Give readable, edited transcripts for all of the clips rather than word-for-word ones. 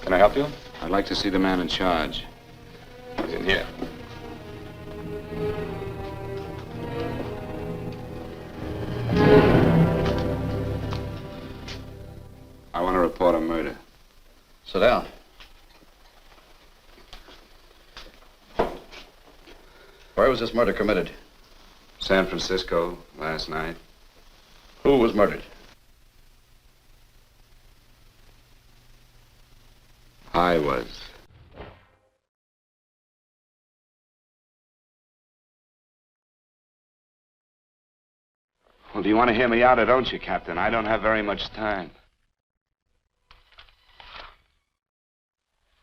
Can I help you? I'd like to see the man in charge. He's in here. I want to report a murder. Sit down. Where was this murder committed? San Francisco, last night. Who was murdered? I was. Well, do you want to hear me out or don't you, Captain? I don't have very much time.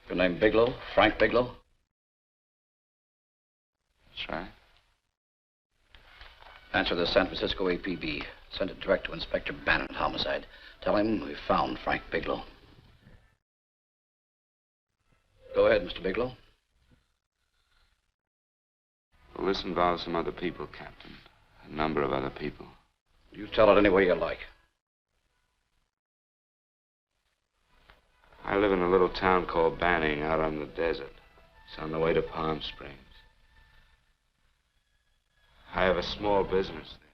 Your name Bigelow? Frank Bigelow? That's right. Answer the San Francisco APB. Send it direct to Inspector Bannon, homicide. Tell him we found Frank Bigelow. Go ahead, Mr. Bigelow. Well, this involves some other people, Captain. A number of other people. You tell it any way you like. I live in a little town called Banning out on the desert. It's on the way to Palm Springs. I have a small business there.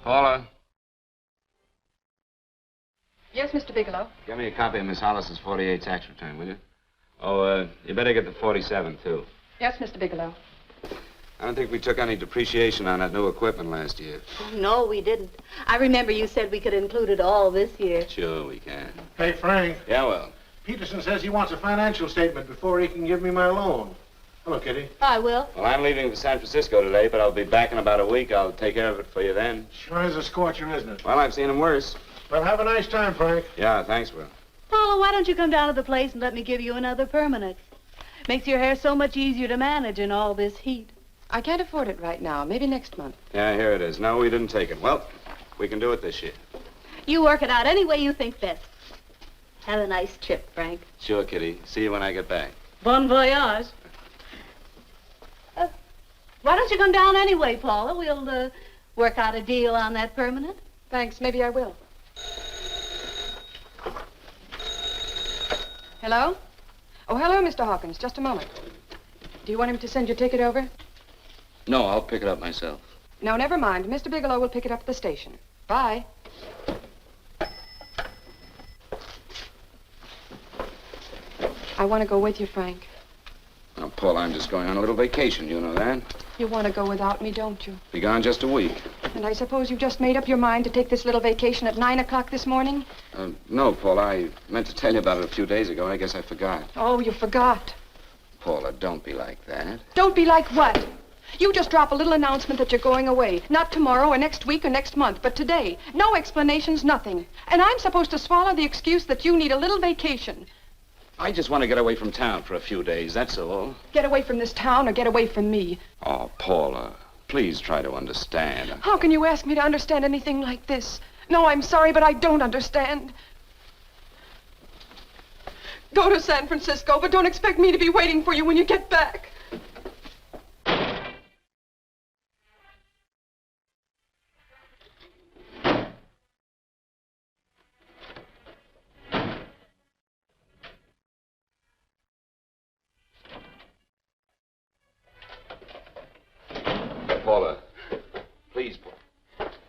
Paula, Yes, Mr. Bigelow. get me a copy of Miss Hollis's 48 tax return, will you? Oh, you better get the 47, too. Yes, Mr. Bigelow. I don't think we took any depreciation on that new equipment last year. No, we didn't. I remember you said we could include it all this year. Sure, we can. Hey, Frank. Yeah, well. Peterson says he wants a financial statement before he can give me my loan. Hello, Kitty. I will. Well, I'm leaving for San Francisco today, but I'll be back in about a week. I'll take care of it for you then. Sure is a scorcher, isn't it? Well, I've seen him worse. Well, have a nice time, Frank. Yeah, thanks, Will. Paula, why don't you come down to the place and let me give you another permanent? Makes your hair so much easier to manage in all this heat. I can't afford it right now. Maybe next month. Yeah, here it is. No, we didn't take it. Well, we can do it this year. You work it out any way you think best. Have a nice trip, Frank. Sure, Kitty. See you when I get back. Bon voyage. Why don't you come down anyway, Paula? We'll work out a deal on that permanent. Thanks. Maybe I will. Hello? Oh, hello, Mr. Hawkins. Just a moment. Do you want him to send your ticket over? No, I'll pick it up myself. No, never mind. Mr. Bigelow will pick it up at the station. Bye. I want to go with you, Frank. Now, Paul, I'm just going on a little vacation. You know that? You want to go without me, don't you? Be gone just a week. And I suppose you've just made up your mind to take this little vacation at 9 o'clock this morning? No, Paul, I meant to tell you about it a few days ago. I guess I forgot. Oh, you forgot. Paula, don't be like that. Don't be like what? You just drop a little announcement that you're going away. Not tomorrow or next week or next month, but today. No explanations, nothing. And I'm supposed to swallow the excuse that you need a little vacation. I just want to get away from town for a few days, that's all. Get away from this town or get away from me. Oh, Paula, please try to understand. How can you ask me to understand anything like this? No, I'm sorry, but I don't understand. Go to San Francisco, but don't expect me to be waiting for you when you get back. Paula, please, Paula.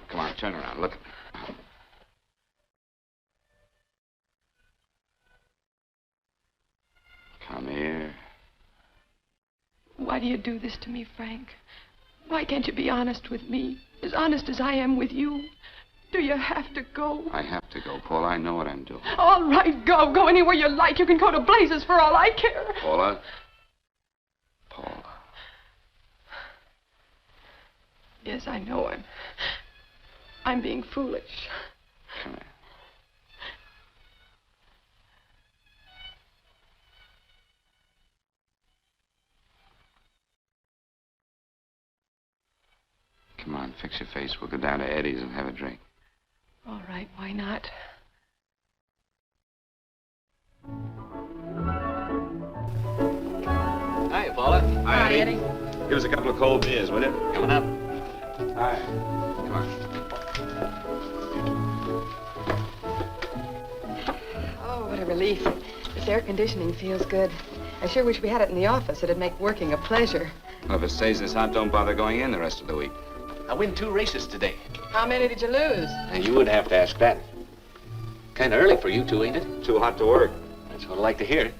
Come on, turn around, look at me. Come here. Why do you do this to me, Frank? Why can't you be honest with me? As honest as I am with you? Do you have to go? I have to go, Paula. I know what I'm doing. All right, go. Go anywhere you like. You can go to blazes for all I care. Paula. Paula. Yes, I know I'm being foolish. Come here. Come on, fix your face. We'll go down to Eddie's and have a drink. All right, why not? Hi, Paula. Hi, Eddie. Give us a couple of cold beers, will you? Coming up. Hi. Come on. relief. This air conditioning feels good. I sure wish we had it in the office. It'd make working a pleasure. Well, if it stays this hot, don't bother going in the rest of the week. I win 2 races today. How many did you lose? And you would have to ask that. Kind of early for you two, ain't it? Too hot to work. That's what I like to hear.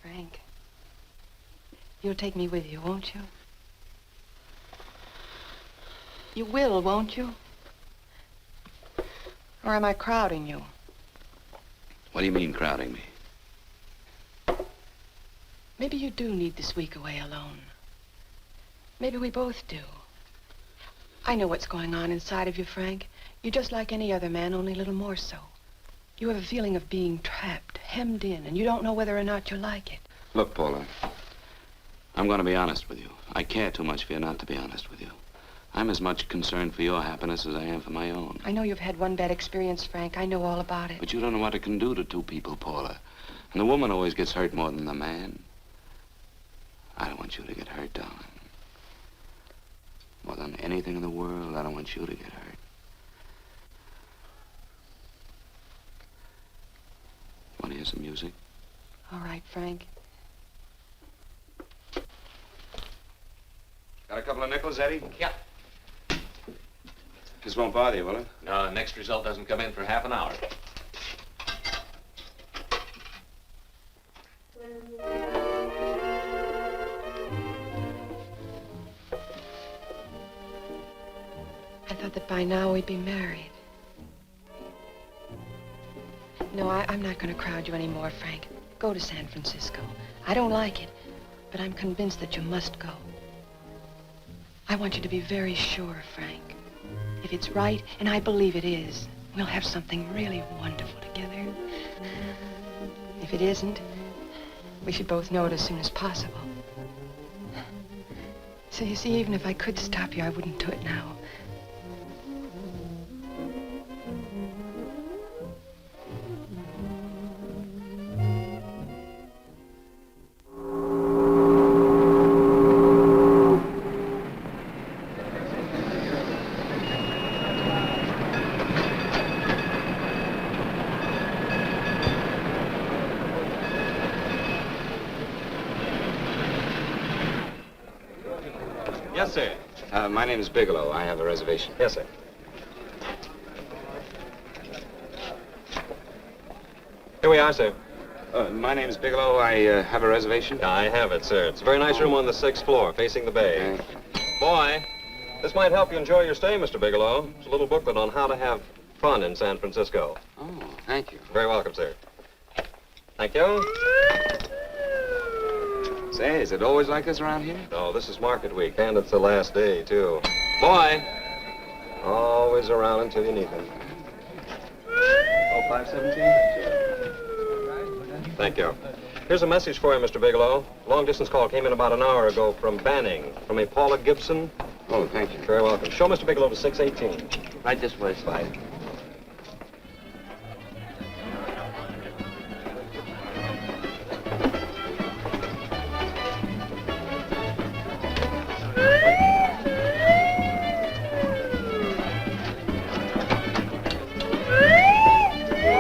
Frank, you'll take me with you, won't you? You will, won't you? Or am I crowding you? What do you mean, crowding me? Maybe you do need this week away alone. Maybe we both do. I know what's going on inside of you, Frank. You're just like any other man, only a little more so. You have a feeling of being trapped, hemmed in, and you don't know whether or not you like it. Look, Paula, I'm going to be honest with you. I care too much for you not to be honest with you. I'm as much concerned for your happiness as I am for my own. I know you've had one bad experience, Frank. I know all about it. But you don't know what it can do to two people, Paula. And the woman always gets hurt more than the man. I don't want you to get hurt, darling. More than anything in the world, I don't want you to get hurt. Want to hear some music? All right, Frank. Got a couple of nickels, Eddie? Yeah. This won't bother you, will it? No, next result doesn't come in for half an hour. I thought that by now we'd be married. No, I'm not going to crowd you anymore, Frank. Go to San Francisco. I don't like it, but I'm convinced that you must go. I want you to be very sure, Frank. If it's right, and I believe it is, we'll have something really wonderful together. If it isn't, we should both know it as soon as possible. So you see, even if I could stop you, I wouldn't do it now. Yes, sir. My name is Bigelow. I have a reservation. Yes, sir. Here we are, sir. My name is Bigelow. I have a reservation. I have it, sir. It's a very nice room on the 6th floor, facing the bay. Boy, this might help you enjoy your stay, Mr. Bigelow. It's a little booklet on how to have fun in San Francisco. Oh, thank you. Very welcome, sir. Thank you. Say, is it always like this around here? Oh, this is market week, and it's the last day, too. Boy, always around until you need him. Oh, 517? Thank you. Here's a message for you, Mr. Bigelow. Long-distance call came in about an hour ago from Banning, from a Paula Gibson. Oh, thank you. Very welcome. Show Mr. Bigelow to 618. Right this way, Bye.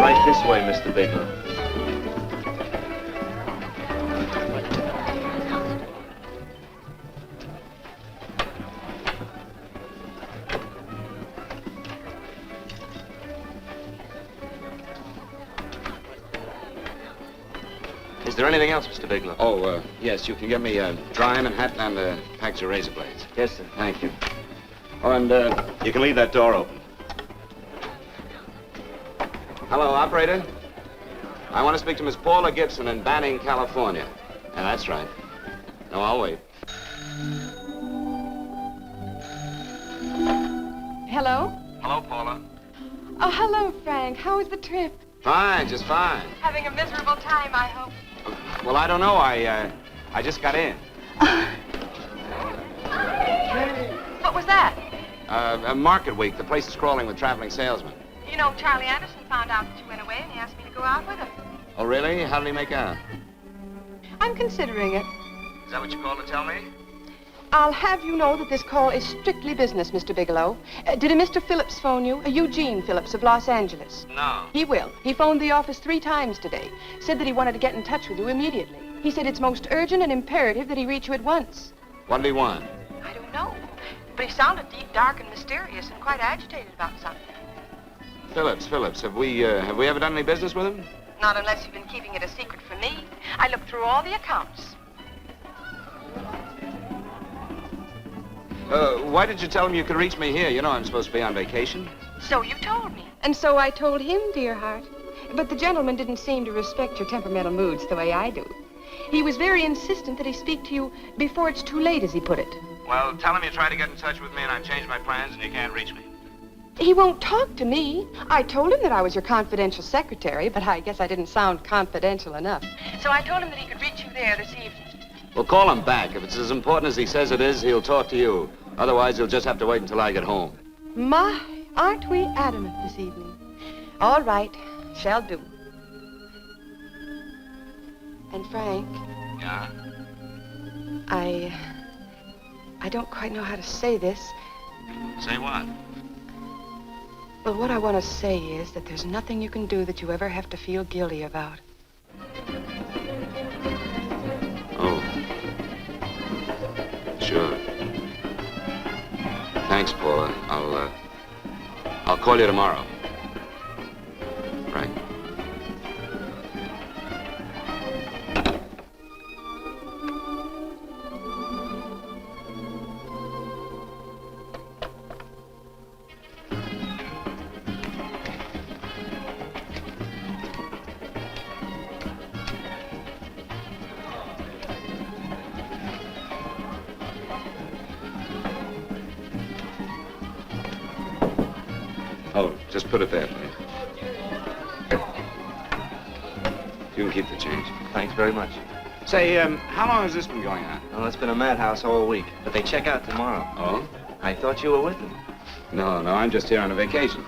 Right this way, Mr. Bigelow. Is there anything else, Mr. Bigelow? Oh, yes. You can get me a dime and hat and a package of razor blades. Yes, sir. Thank you. Oh, and you can leave that door open. Hello, operator. I want to speak to Miss Paula Gibson in Banning, California. Yeah, that's right. No, I'll wait. Hello? Hello, Paula. Oh, hello, Frank. How was the trip? Fine, just fine. Having a miserable time, I hope. Well, I don't know. I just got in. What was that? Market week. The place is crawling with traveling salesmen. You know, Charlie Anderson found out that you went away and he asked me to go out with him. Oh, really? How did he make out? I'm considering it. Is that what you called to tell me? I'll have you know that this call is strictly business, Mr. Bigelow. Did a Mr. Phillips phone you? Eugene Phillips of Los Angeles. No. He will. He phoned the office 3 times today. Said that he wanted to get in touch with you immediately. He said it's most urgent and imperative that he reach you at once. What did he want? I don't know. But he sounded deep, dark, and mysterious and quite agitated about something. Phillips. Have we ever done any business with him? Not unless you've been keeping it a secret from me. I looked through all the accounts. Why did you tell him you could reach me here? You know I'm supposed to be on vacation. So you told me. And so I told him, dear heart. But the gentleman didn't seem to respect your temperamental moods the way I do. He was very insistent that he speak to you before it's too late, as he put it. Well, tell him you tried to get in touch with me and I've changed my plans and you can't reach me. He won't talk to me. I told him that I was your confidential secretary, but I guess I didn't sound confidential enough. So I told him that he could reach you there this evening. Well, call him back. If it's as important as he says it is, he'll talk to you. Otherwise, you'll just have to wait until I get home. My, aren't we adamant this evening? All right, shall do. And Frank, Yeah? I don't quite know how to say this. Say what? Well, what I want to say is that there's nothing you can do that you ever have to feel guilty about. Oh. Sure. Thanks, Paula. I'll call you tomorrow. Right. Oh, just put it there, please. You can keep the change. Thanks very much. Say, how long has this been going on? Well, it's been a madhouse all week, but they check out tomorrow. Oh? I thought you were with them. No, I'm just here on a vacation.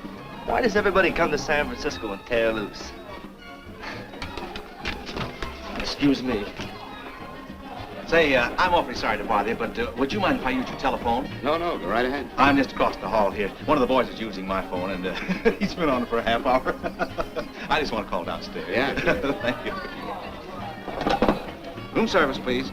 Why does everybody come to San Francisco and tear loose? Excuse me. Say, I'm awfully sorry to bother you, but would you mind if I use your telephone? No, go right ahead. I'm just across the hall here. One of the boys is using my phone, and he's been on it for a half hour. I just want to call downstairs. Yeah, sure. Thank you. Room service, please.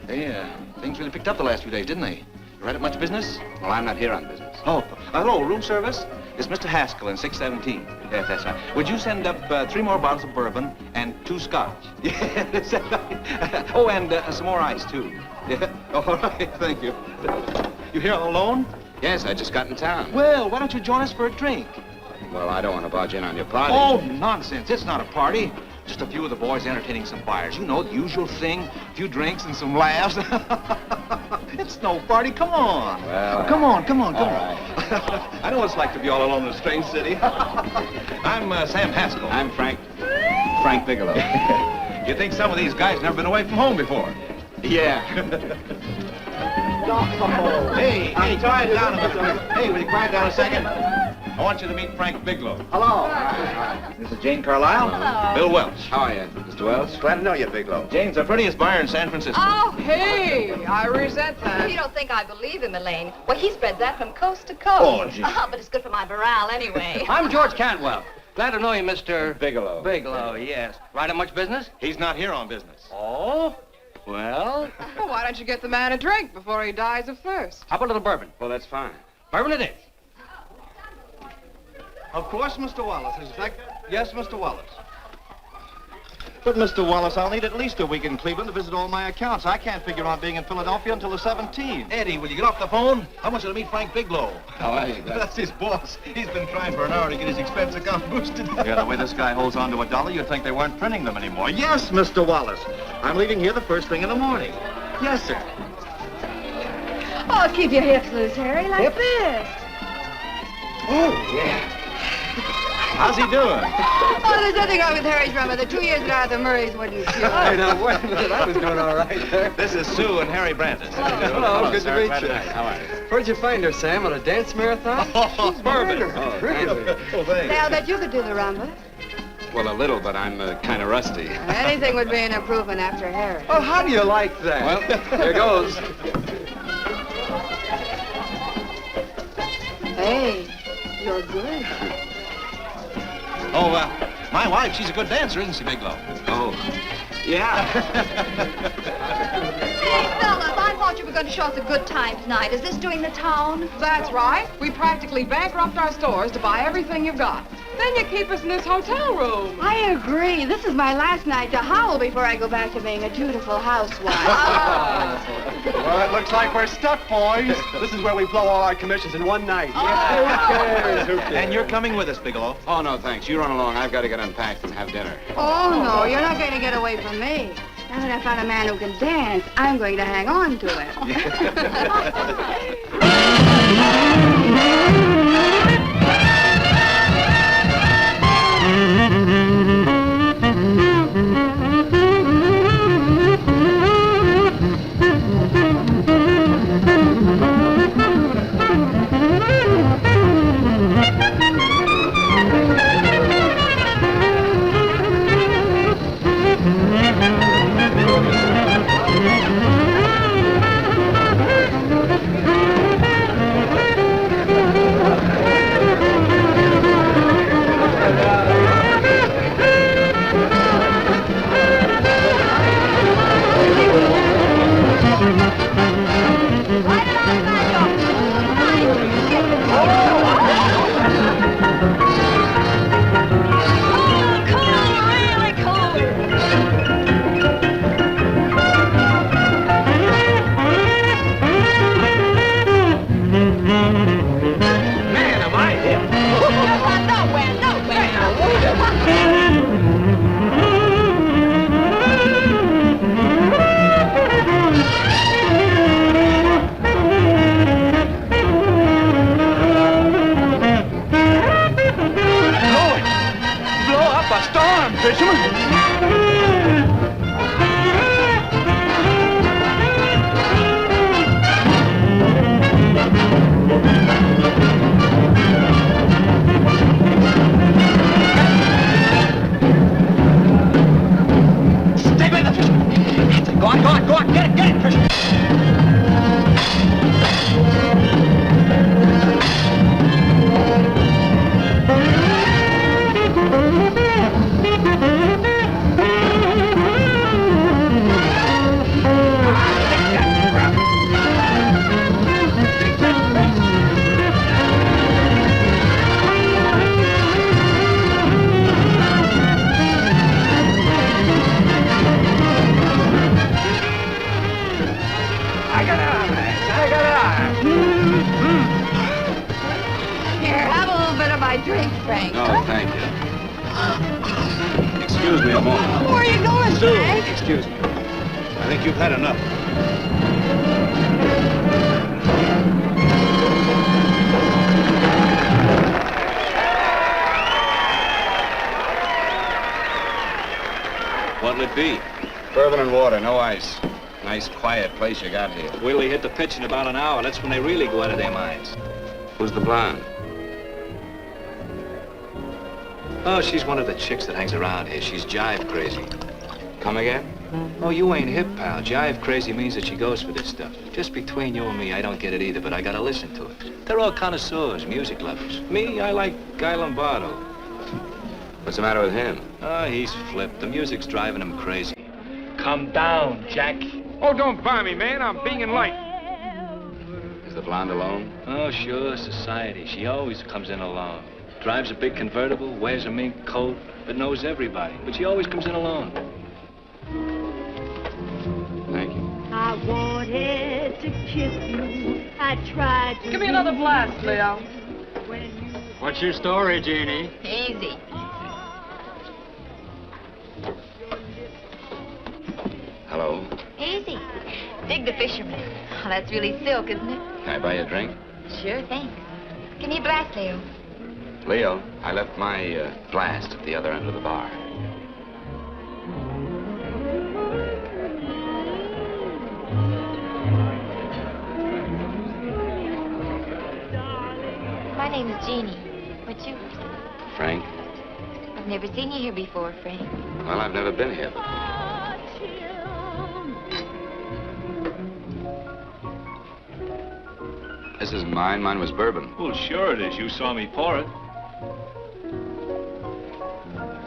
Hey, things really picked up the last few days, didn't they? You right at much business? Well, I'm not here on business. Oh, hello, room service? It's Mr. Haskell in 617. Yes, that's right. Would you send up 3 more bottles of bourbon and 2 scotch? Yes, that's right. Oh, and some more ice, too. Yeah. Oh, all right, thank you. You here all alone? Yes, I just got in town. Well, why don't you join us for a drink? Well, I don't want to barge in on your party. Oh, nonsense. It's not a party. Just a few of the boys entertaining some buyers. You know, the usual thing. A few drinks and some laughs. It's no party. Come on. Well, come on. All right. I know what it's like to be all alone in a strange city. I'm Sam Haskell. I'm Frank Bigelow. You think some of these guys never been away from home before? Yeah. Hey, quiet down a minute. Hey, will you quiet down a second? I want you to meet Frank Bigelow. Hello. This is Jane Carlisle. Hello. Bill Welch. How are you, Mr. Welch? Glad to know you, Bigelow. Jane's the prettiest buyer in San Francisco. Oh, hey, I resent that. You don't think I believe him, Elaine? Well, he spreads that from coast to coast. Oh, gee. But it's good for my morale anyway. I'm George Cantwell. Glad to know you, Mr. Bigelow. Bigelow, yes. Right at much business? He's not here on business. Oh? Well, Well, why don't you get the man a drink before he dies of thirst? how about a little bourbon? Well, that's fine. Bourbon it is. Of course, Mr. Wallace. Yes, Mr. Wallace. But, Mr. Wallace, I'll need at least a week in Cleveland to visit all my accounts. I can't figure on being in Philadelphia until the 17th. Eddie, will you get off the phone? I want you to meet Frank Bigelow. How are you, guys? That's his boss. He's been trying for an hour to get his expense account boosted. Yeah, the way this guy holds on to a dollar, you'd think they weren't printing them anymore. Yes, Mr. Wallace. I'm leaving here the first thing in the morning. Yes, sir. Oh, keep your hips loose, Harry, like this. Oh, yeah. How's he doing? Oh, there's nothing wrong with Harry's rumba. The 2 years ago at the Murrays wouldn't cure. I know. Wait a minute. I was doing all right there. This is Sue and Harry Brantis. Hello. Good to sir. meet Glad you. How are you? Where'd you find her, Sam? On a dance marathon? Oh, Bourbon. Really? Say, I'll bet you could do the rumba. Well, a little, but I'm kind of rusty. Anything would be an improvement after Harry. Oh, how do you like that? Well, here goes. Hey, you're good. Oh, my wife, she's a good dancer, isn't she, Bigelow? Oh, yeah. Hey, fellas, I thought you were going to show us a good time tonight. Is this doing the town? That's right. We practically bankrupt our stores to buy everything you've got. Then you keep us in this hotel room. I agree. This is my last night to howl before I go back to being a dutiful housewife. Well, it looks like we're stuck, boys. This is where we blow all our commissions in one night. Who cares? And you're coming with us, Bigelow. Oh, no, thanks. You run along. I've got to get unpacked and have dinner. Oh, no, you're not going to get away from me. Now that I found a man who can dance, I'm going to hang on to it. What'll it be? Bourbon and water, no ice. Nice, quiet place you got here. Wait till they hit the pitch in about an hour. That's when they really go out of their minds. Who's the blonde? Oh, she's one of the chicks that hangs around here. She's jive crazy. Come again? Oh, you ain't hip, pal. Jive crazy means that she goes for this stuff. Just between you and me, I don't get it either, but I gotta listen to it. They're all connoisseurs, music lovers. Me, I like Guy Lombardo. What's the matter with him? Oh, he's flipped. The music's driving him crazy. Come down, Jack. Oh, don't buy me, man. I'm being light. Is the blonde alone? Oh, sure, society. She always comes in alone. Drives a big convertible, wears a mink coat, but knows everybody. But she always comes in alone. Thank you. I wanted to kiss you. I tried to. Give me another blast, Leo. What's your story, Jeannie? Easy. Hello. Easy. Dig the fisherman. Oh, that's really silk, isn't it? Can I buy you a drink? Sure thing. Give me a blast, Leo. Leo, I left my blast at the other end of the bar. My name is Jeannie. What's yours? Frank? I've never seen you here before, Frank. Well, I've never been here. This isn't mine. Mine was bourbon. Well, sure it is. You saw me pour it.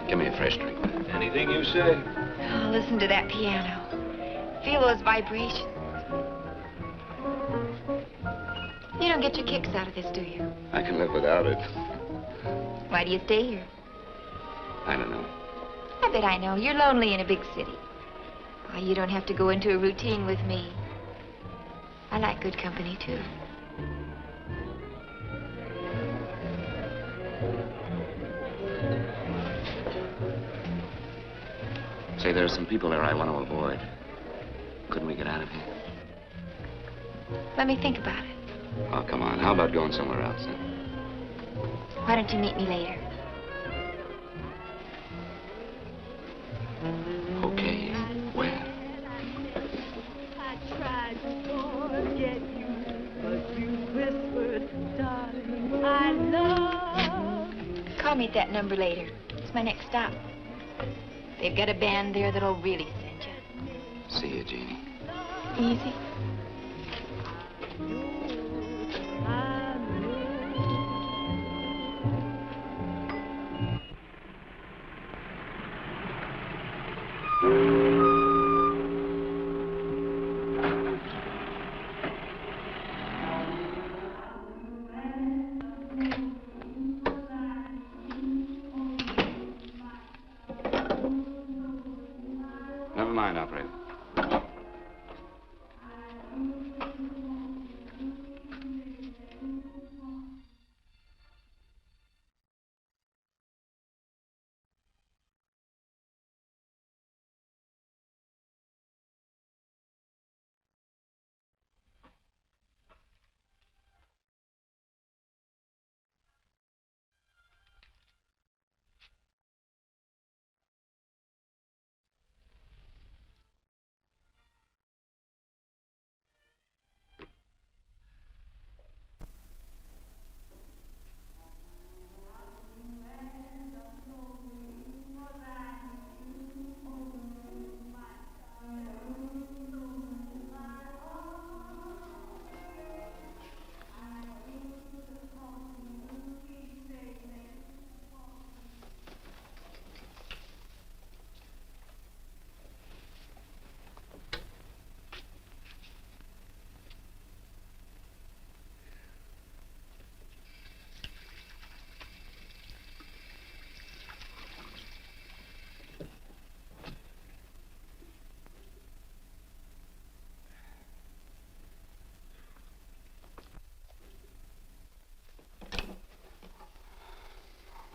Give me a fresh drink. Anything you say. Oh, listen to that piano. Feel those vibrations. You don't get your kicks out of this, do you? I can live without it. Why do you stay here? I don't know. I bet I know. You're lonely in a big city. Oh, you don't have to go into a routine with me. I like good company, too. Say, there are some people there I want to avoid. Couldn't we get out of here? Let me think about it. Oh, come on. How about going somewhere else? Huh? Why don't you meet me later? Okay. Where? I tried to forget you, but you whispered, darling, I love. Call me at that number later. It's my next stop. They've got a band there that'll really send you. See you, Jeannie. Easy. Never mind, operator.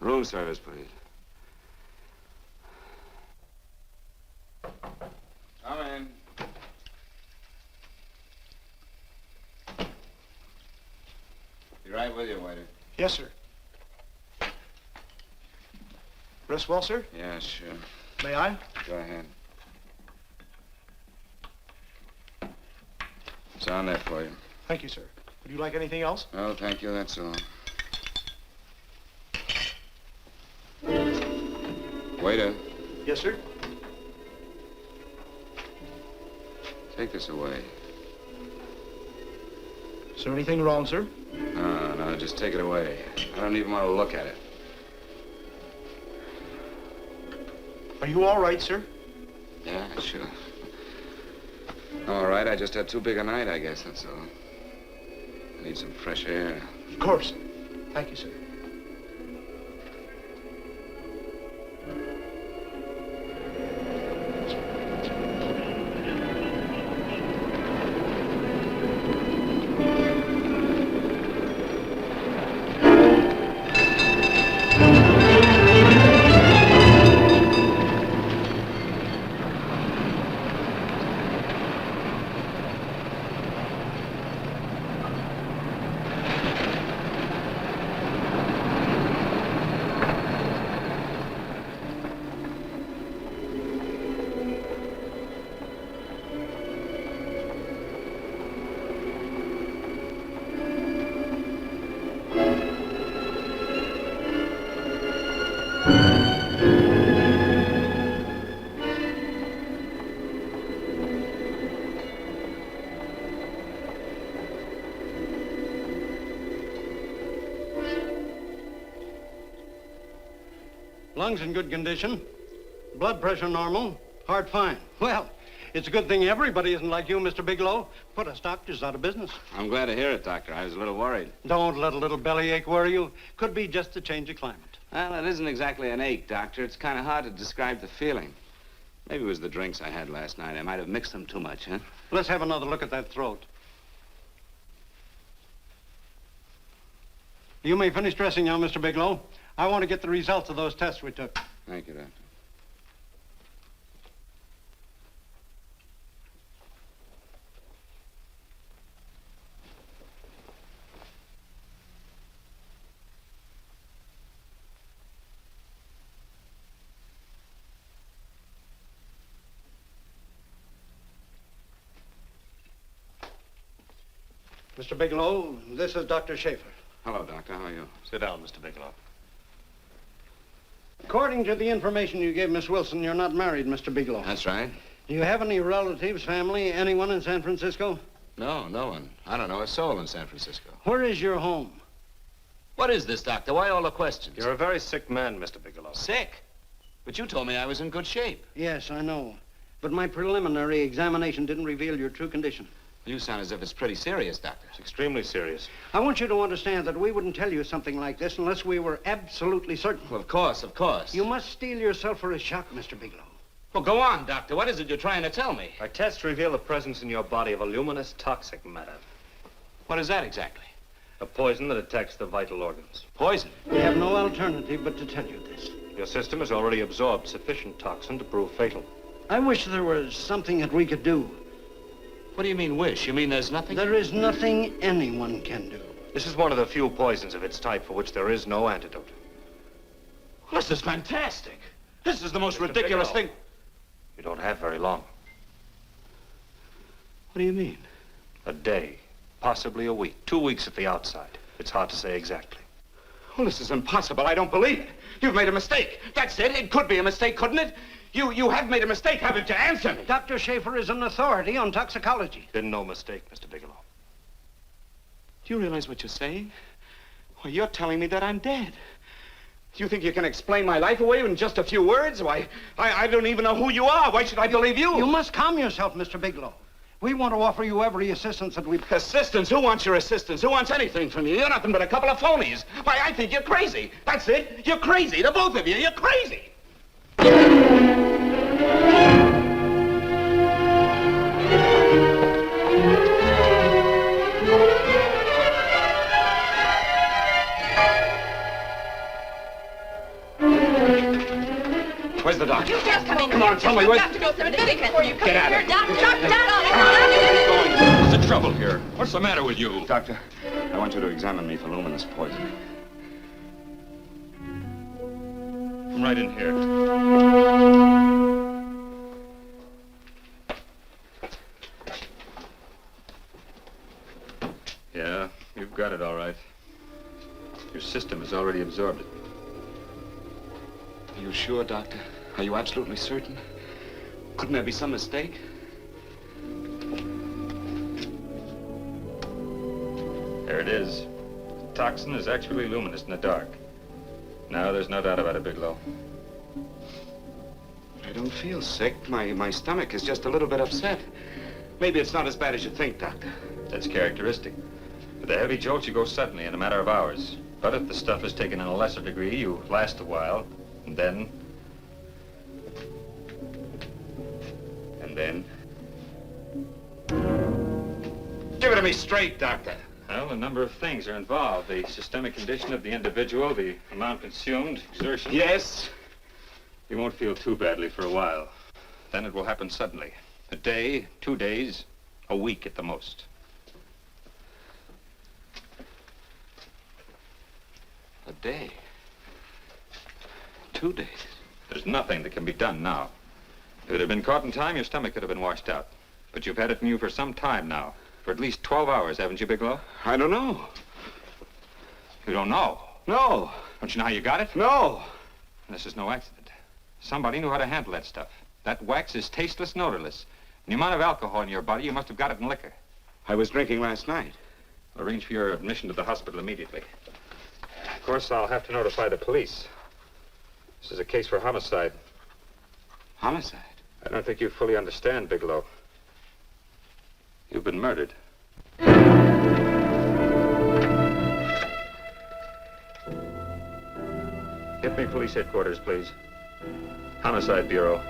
Room service, please. Come in. Be right with you, waiter. Yes, sir. Rest well, sir? Yeah, sure. May I? Go ahead. It's on there for you. Thank you, sir. Would you like anything else? Oh, thank you, that's all. Waiter, Yes, sir. take this away. Is there anything wrong, sir? No, just take it away. I don't even want to look at it. Are you all right, sir? Yeah, sure. All right, I just had too big a night, I guess, that's all. I need some fresh air. Of course. Thank you, sir. Lungs in good condition. Blood pressure normal. Heart fine. Well, it's a good thing everybody isn't like you, Mr. Bigelow. Put us doctors out of business. I'm glad to hear it, Doctor. I was a little worried. Don't let a little bellyache worry you. Could be just a change of climate. Well, it isn't exactly an ache, Doctor. It's kind of hard to describe the feeling. Maybe it was the drinks I had last night. I might have mixed them too much, huh? Let's have another look at that throat. You may finish dressing now, Mr. Bigelow. I want to get the results of those tests we took. Thank you, Doctor. Mr. Bigelow, this is Dr. Schaefer. Hello, Doctor. How are you? Sit down, Mr. Bigelow. According to the information you gave Miss Wilson, you're not married, Mr. Bigelow. That's right. Do you have any relatives, family, anyone in San Francisco? No, no one. I don't know a soul in San Francisco. Where is your home? What is this, Doctor? Why all the questions? You're a very sick man, Mr. Bigelow. Sick? But you told me I was in good shape. Yes, I know. But my preliminary examination didn't reveal your true condition. You sound as if it's pretty serious, Doctor. It's extremely serious. I want you to understand that we wouldn't tell you something like this unless we were absolutely certain. Well, of course, of course. You must steel yourself for a shock, Mr. Bigelow. Well, go on, Doctor. What is it you're trying to tell me? Our tests reveal the presence in your body of a luminous toxic matter. What is that exactly? A poison that attacks the vital organs. Poison? We have no alternative but to tell you this. Your system has already absorbed sufficient toxin to prove fatal. I wish there was something that we could do. What do you mean, wish? You mean there's nothing? There is nothing anyone can do. This is one of the few poisons of its type for which there is no antidote. This is fantastic. This is the most ridiculous thing. You don't have very long. What do you mean? A day, possibly a week, 2 weeks at the outside. It's hard to say exactly. Well, this is impossible. I don't believe it. You've made a mistake. That's it. It could be a mistake, couldn't it? You have made a mistake, haven't you? Answer me. Dr. Schaefer is an authority on toxicology. Been no mistake, Mr. Bigelow. Do you realize what you're saying? Well, you're telling me that I'm dead. Do you think you can explain my life away in just a few words? Why, I don't even know who you are. Why should I believe you? You must calm yourself, Mr. Bigelow. We want to offer you every assistance that we... Assistance? Who wants your assistance? Who wants anything from you? You're nothing but a couple of phonies. Why, I think you're crazy. That's it. You're crazy. The both of you. You're crazy. Where's the doctor? You just come in. Come on, tell me where... You have to go to the medic before you come Get in out here. of Doctor, here. doctor, What's the trouble here? What's the matter with you? Doctor, I want you to examine me for luminous poison. Come right in here. Yeah, you've got it all right. Your system has already absorbed it. Are you sure, Doctor? Are you absolutely certain? Couldn't there be some mistake? There it is. The toxin is actually luminous in the dark. Now there's no doubt about it, Bigelow. I don't feel sick. My stomach is just a little bit upset. Maybe it's not as bad as you think, Doctor. That's characteristic. With a heavy jolt, you go suddenly in a matter of hours. But if the stuff is taken in a lesser degree, you last a while, and then... Give it to me straight, Doctor. Well, a number of things are involved. The systemic condition of the individual, the amount consumed, exertion. Yes? You won't feel too badly for a while. Then it will happen suddenly. A day, 2 days, a week at the most. A day. 2 days. There's nothing that can be done now. If it had been caught in time, your stomach could have been washed out. But you've had it in you for some time now. For at least 12 hours, haven't you, Bigelow? I don't know. You don't know? No. Don't you know how you got it? No. This is no accident. Somebody knew how to handle that stuff. That wax is tasteless and odorless. And the amount of alcohol in your body, you must have got it in liquor. I was drinking last night. Arrange for your admission to the hospital immediately. Of course, I'll have to notify the police. This is a case for homicide. Homicide? I don't think you fully understand, Bigelow. You've been murdered. Get me police headquarters, please. Homicide Bureau.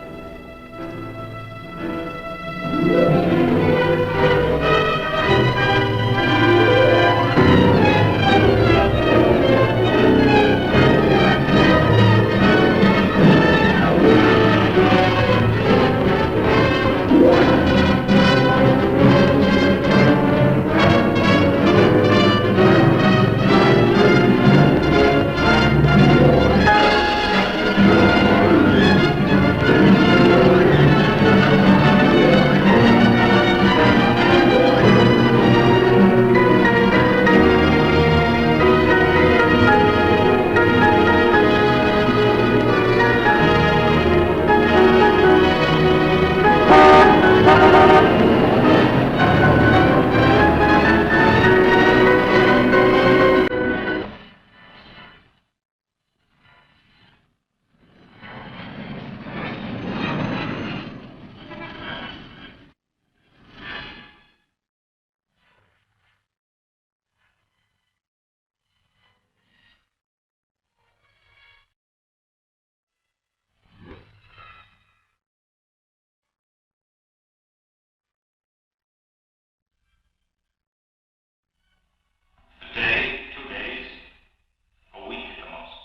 A day, 2 days, a week at the most.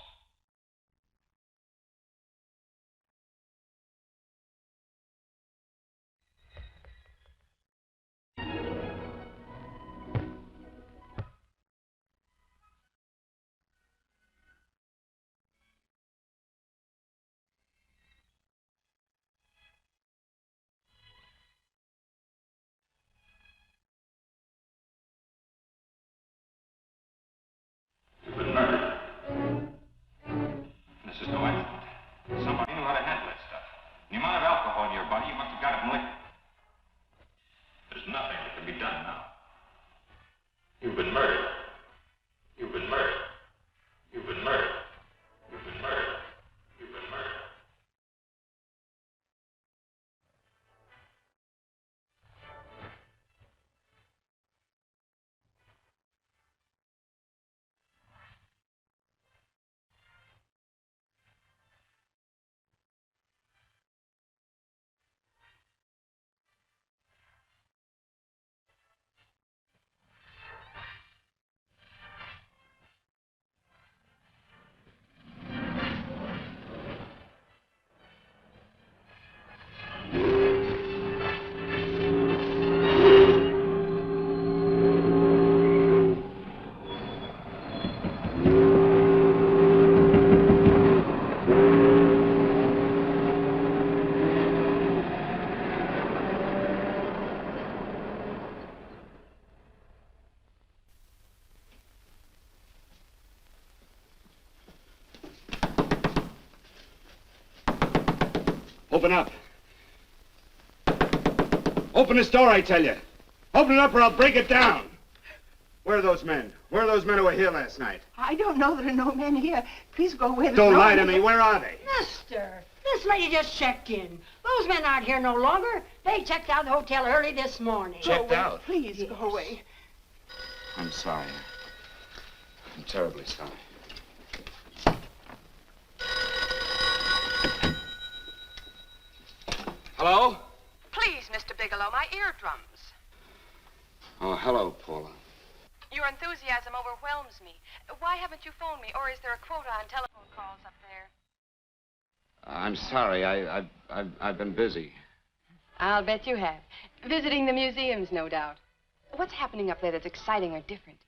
You've been murdered. This is no accident. Somebody knew how to handle that stuff. The amount of alcohol in your body, you must have got it from liquor. There's nothing that can be done now. You've been murdered. You've been murdered. You've been murdered. You've been murdered. You've been murdered. Open up. Open this door, I tell you. Open it up or I'll break it down. Where are those men? Where are those men who were here last night? I don't know. There are no men here. Please go away. Don't lie to me. Where are they? Mister, this lady just checked in. Those men aren't here no longer. They checked out of the hotel early this morning. Checked out? Please go away. I'm sorry. I'm terribly sorry. Hello? Please, Mr. Bigelow, my eardrums. Oh, hello, Paula. Your enthusiasm overwhelms me. Why haven't you phoned me, or is there a quota on telephone calls up there? I'm sorry. I've been busy. I'll bet you have. Visiting the museums, no doubt. What's happening up there that's exciting or different?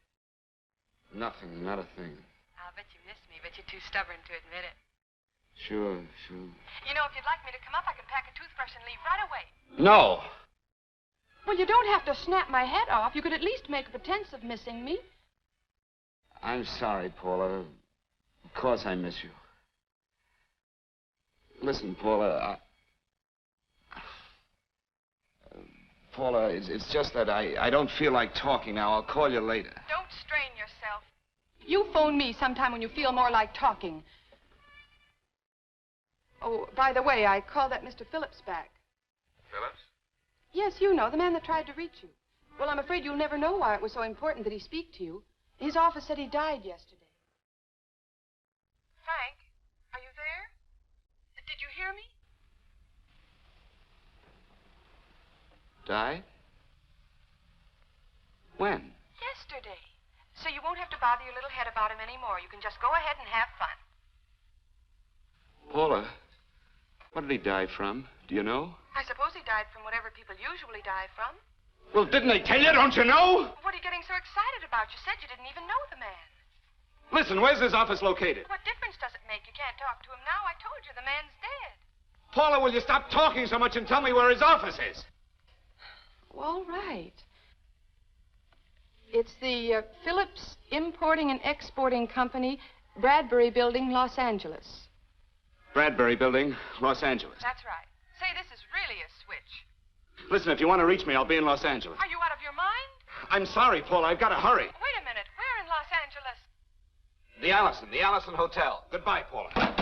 Nothing, not a thing. I'll bet you miss me, but you're too stubborn to admit it. Sure. You know, if you'd like me to come up, I can pack a toothbrush and leave right away. No. Well, you don't have to snap my head off. You could at least make a pretense of missing me. I'm sorry, Paula. Of course I miss you. Listen, Paula, Paula, it's just that I don't feel like talking now. I'll call you later. Don't strain yourself. You phone me sometime when you feel more like talking. Oh, by the way, I called that Mr. Phillips back. Phillips? Yes, you know, the man that tried to reach you. Well, I'm afraid you'll never know why it was so important that he speak to you. His office said he died yesterday. Frank, are you there? Did you hear me? Died? When? Yesterday. So you won't have to bother your little head about him anymore. You can just go ahead and have fun. Paula, what did he die from? Do you know? I suppose he died from whatever people usually die from. Well, didn't they tell you? Don't you know? What are you getting so excited about? You said you didn't even know the man. Listen, where's his office located? What difference does it make? You can't talk to him now. I told you the man's dead. Paula, will you stop talking so much and tell me where his office is? All right. It's the Phillips Importing and Exporting Company, Bradbury Building, Los Angeles. Bradbury Building, Los Angeles. That's right. Say, this is really a switch. Listen, if you want to reach me, I'll be in Los Angeles. Are you out of your mind? I'm sorry, Paula. I've got to hurry. Wait a minute. Where in Los Angeles? The Allison Hotel. Goodbye, Paula.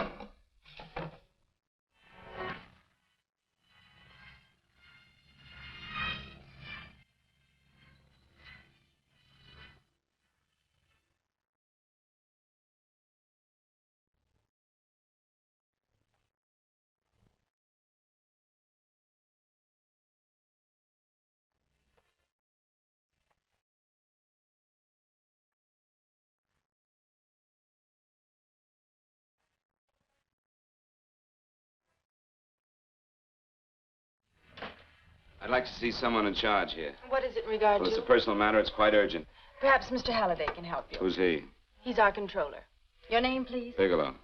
I'd like to see someone in charge here. What is it in regard Well, to? it's a personal matter. It's quite urgent. Perhaps Mr. Halliday can help you. Who's he? He's our controller. Your name, please? Bigelow.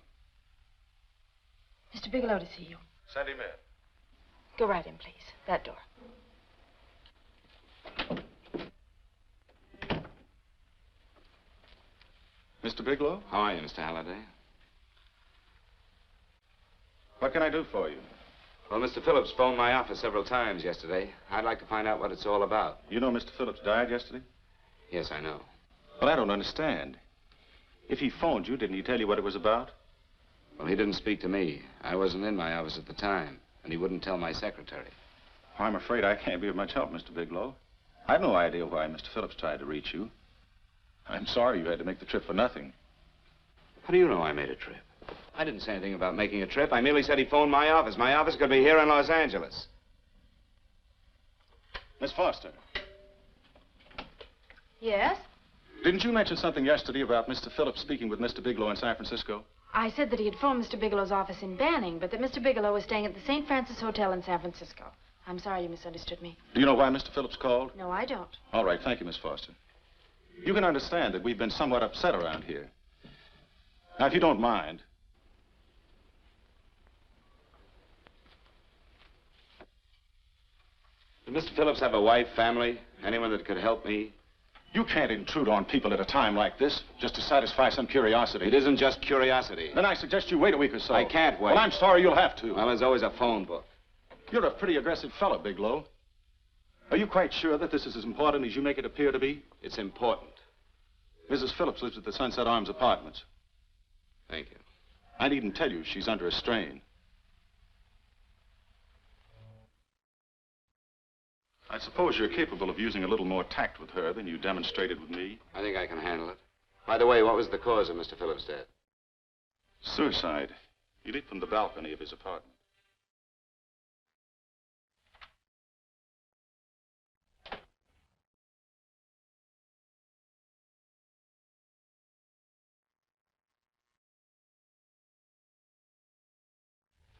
Mr. Bigelow to see you. Send him in. Go right in, please. That door. Mr. Bigelow? How are you, Mr. Halliday? What can I do for you? Well, Mr. Phillips phoned my office several times yesterday. I'd like to find out what it's all about. You know Mr. Phillips died yesterday? Yes, I know. Well, I don't understand. If he phoned you, didn't he tell you what it was about? Well, he didn't speak to me. I wasn't in my office at the time, and he wouldn't tell my secretary. Well, I'm afraid I can't be of much help, Mr. Bigelow. I've no idea why Mr. Phillips tried to reach you. I'm sorry you had to make the trip for nothing. How do you know I made a trip? I didn't say anything about making a trip. I merely said he phoned my office. My office could be here in Los Angeles. Miss Foster, Yes? didn't you mention something yesterday about Mr. Phillips speaking with Mr. Bigelow in San Francisco? I said that he had phoned Mr. Bigelow's office in Banning, but that Mr. Bigelow was staying at the St. Francis Hotel in San Francisco. I'm sorry you misunderstood me. Do you know why Mr. Phillips called? No, I don't. All right, thank you, Miss Foster. You can understand that we've been somewhat upset around here. Now, if you don't mind, Did Mr. Phillips have a wife, family, anyone that could help me? you can't intrude on people at a time like this just to satisfy some curiosity. It isn't just curiosity. Then I suggest you wait a week or so. I can't wait. Well, I'm sorry you'll have to. Well, there's always a phone book. You're a pretty aggressive fellow, Bigelow. Are you quite sure that this is as important as you make it appear to be? It's important. Mrs. Phillips lives at the Sunset Arms Apartments. Thank you. I needn't tell you she's under a strain. I suppose you're capable of using a little more tact with her than you demonstrated with me. I think I can handle it. By the way, what was the cause of Mr. Phillips' death? Suicide. He leaped from the balcony of his apartment.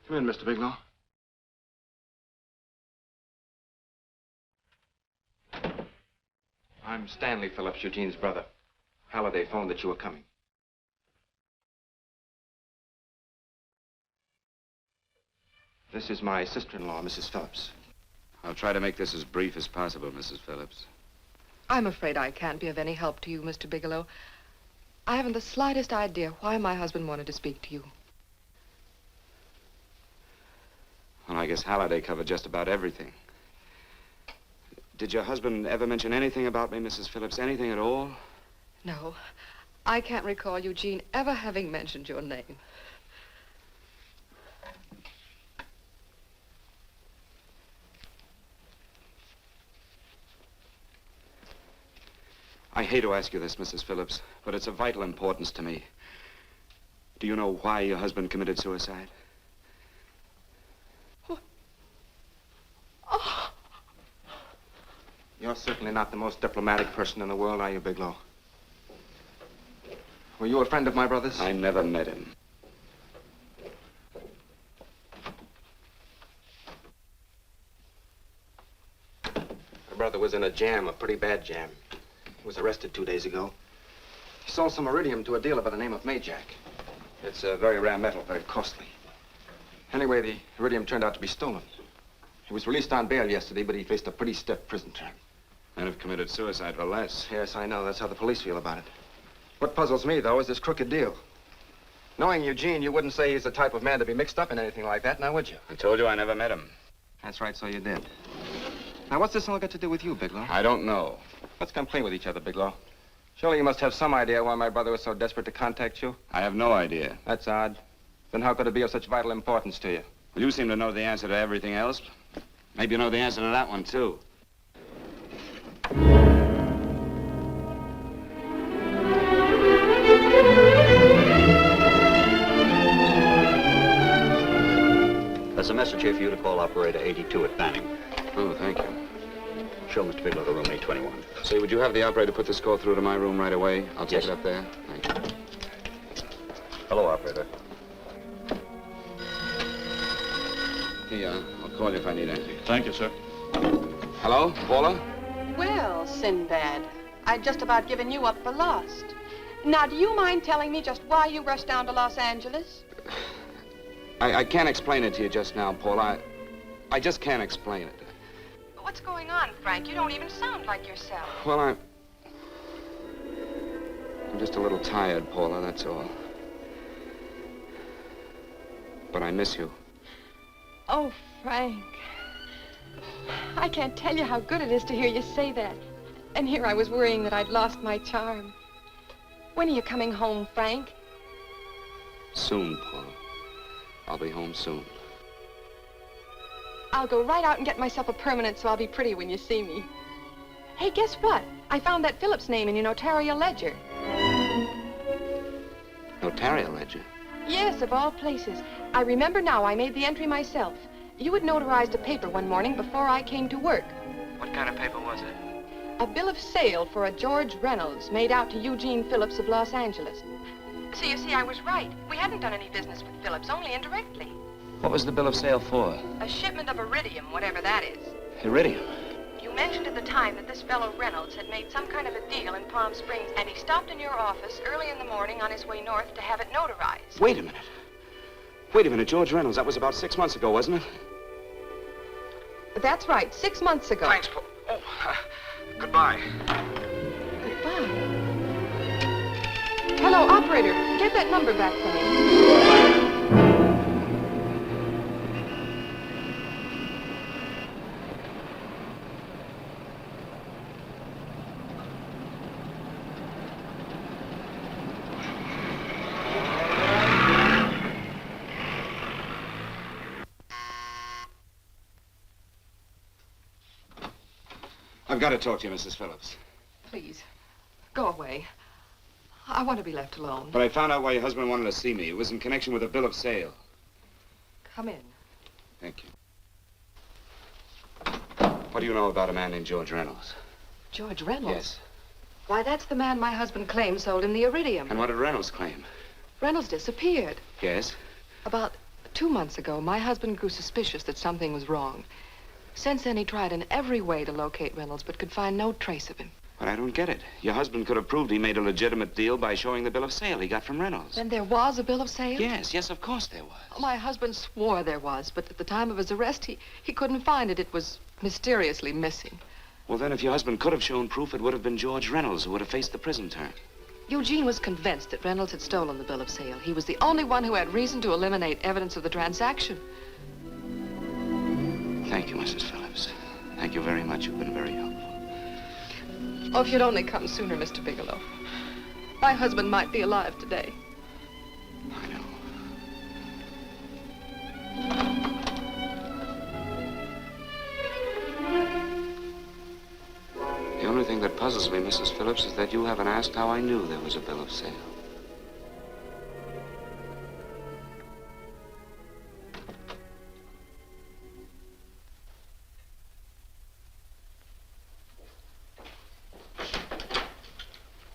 Come in, Mr. Bigelow. I'm Stanley Phillips, Eugene's brother. Halliday phoned that you were coming. This is my sister-in-law, Mrs. Phillips. I'll try to make this as brief as possible, Mrs. Phillips. I'm afraid I can't be of any help to you, Mr. Bigelow. I haven't the slightest idea why my husband wanted to speak to you. Well, I guess Halliday covered just about everything. Did your husband ever mention anything about me, Mrs. Phillips? Anything at all? No, I can't recall Eugene ever having mentioned your name. I hate to ask you this, Mrs. Phillips, but it's of vital importance to me. Do you know why your husband committed suicide? Oh. You're certainly not the most diplomatic person in the world, are you, Bigelow? Were you a friend of my brother's? I never met him. My brother was in a jam, a pretty bad jam. He was arrested 2 days ago. He sold some iridium to a dealer by the name of Majak. It's a very rare metal, very costly. Anyway, the iridium turned out to be stolen. He was released on bail yesterday, but he faced a pretty stiff prison term. Men have committed suicide for less. Yes, I know. That's how the police feel about it. What puzzles me, though, is this crooked deal. Knowing Eugene, you wouldn't say he's the type of man to be mixed up in anything like that, now would you? I told you I never met him. That's right, so you did. Now, what's this all got to do with you, Bigelow? I don't know. Let's come play with each other, Bigelow. Surely you must have some idea why my brother was so desperate to contact you? I have no idea. That's odd. Then how could it be of such vital importance to you? Well, you seem to know the answer to everything else. Maybe you know the answer to that one, too. There's a message here for you to call operator 82 at Banning. Oh, thank you. Show Mr. Bigelow to room 821. Say, would you have the operator put this call through to my room right away? I'll take it up there. Thank you. Hello, operator. Yeah, I'll call you if I need anything. Thank you, sir. Hello, Paula? Well, Sinbad, I'd just about given you up for lost. Now, do you mind telling me just why you rushed down to Los Angeles? I can't explain it to you just now, Paula. I just can't explain it. What's going on, Frank? You don't even sound like yourself. Well, I'm just a little tired, Paula, that's all. But I miss you. Oh, Frank. I can't tell you how good it is to hear you say that. And here I was worrying that I'd lost my charm. When are you coming home, Frank? Soon, Paula. I'll be home soon. I'll go right out and get myself a permanent so I'll be pretty when you see me. Hey, guess what? I found that Phillips name in your notarial ledger. Notarial ledger? Yes, of all places. I remember now I made the entry myself. You had notarized a paper one morning before I came to work. What kind of paper was it? A bill of sale for a George Reynolds made out to Eugene Phillips of Los Angeles. So you see, I was right. We hadn't done any business with Phillips, only indirectly. What was the bill of sale for? A shipment of iridium, whatever that is. Iridium? You mentioned at the time that this fellow Reynolds had made some kind of a deal in Palm Springs, and he stopped in your office early in the morning on his way north to have it notarized. Wait a minute. Wait a minute, George Reynolds. That was about 6 months ago, wasn't it? That's right, 6 months ago. Thanks, Paul. Oh, goodbye. Goodbye. Hello, operator. Get that number back for me. I've got to talk to you, Mrs. Phillips. Please, go away. I want to be left alone. But I found out why your husband wanted to see me. It was in connection with a bill of sale. Come in. Thank you. What do you know about a man named George Reynolds? George Reynolds? Yes. Why, that's the man my husband claimed sold him the iridium. And what did Reynolds claim? Reynolds disappeared. Yes? About 2 months ago, my husband grew suspicious that something was wrong. Since then, he tried in every way to locate Reynolds, but could find no trace of him. But I don't get it. Your husband could have proved he made a legitimate deal by showing the bill of sale he got from Reynolds. Then there was a bill of sale? Yes, of course there was. My husband swore there was, but at the time of his arrest, he couldn't find it. It was mysteriously missing. Well, then, if your husband could have shown proof, it would have been George Reynolds who would have faced the prison term. Eugene was convinced that Reynolds had stolen the bill of sale. He was the only one who had reason to eliminate evidence of the transaction. Thank you, Mrs. Phillips. Thank you very much. You've been very helpful. Oh, if you'd only come sooner, Mr. Bigelow. My husband might be alive today. I know. The only thing that puzzles me, Mrs. Phillips, is that you haven't asked how I knew there was a bill of sale.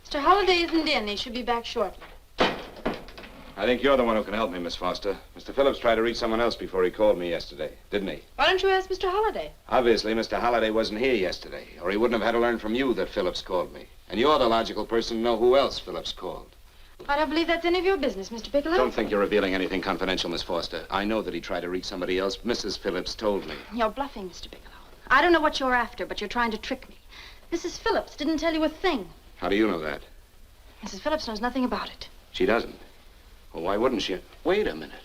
Mr. Holliday isn't in. He should be back shortly. I think you're the one who can help me, Miss Foster. Mr. Phillips tried to reach someone else before he called me yesterday, didn't he? Why don't you ask Mr. Holliday? Obviously, Mr. Holliday wasn't here yesterday, or he wouldn't have had to learn from you that Phillips called me. And you're the logical person to know who else Phillips called. I don't believe that's any of your business, Mr. Bigelow. Don't think you're revealing anything confidential, Miss Foster. I know that he tried to reach somebody else. Mrs. Phillips told me. You're bluffing, Mr. Bigelow. I don't know what you're after, but you're trying to trick me. Mrs. Phillips didn't tell you a thing. How do you know that? Mrs. Phillips knows nothing about it. She doesn't. Well, why wouldn't she? Wait a minute.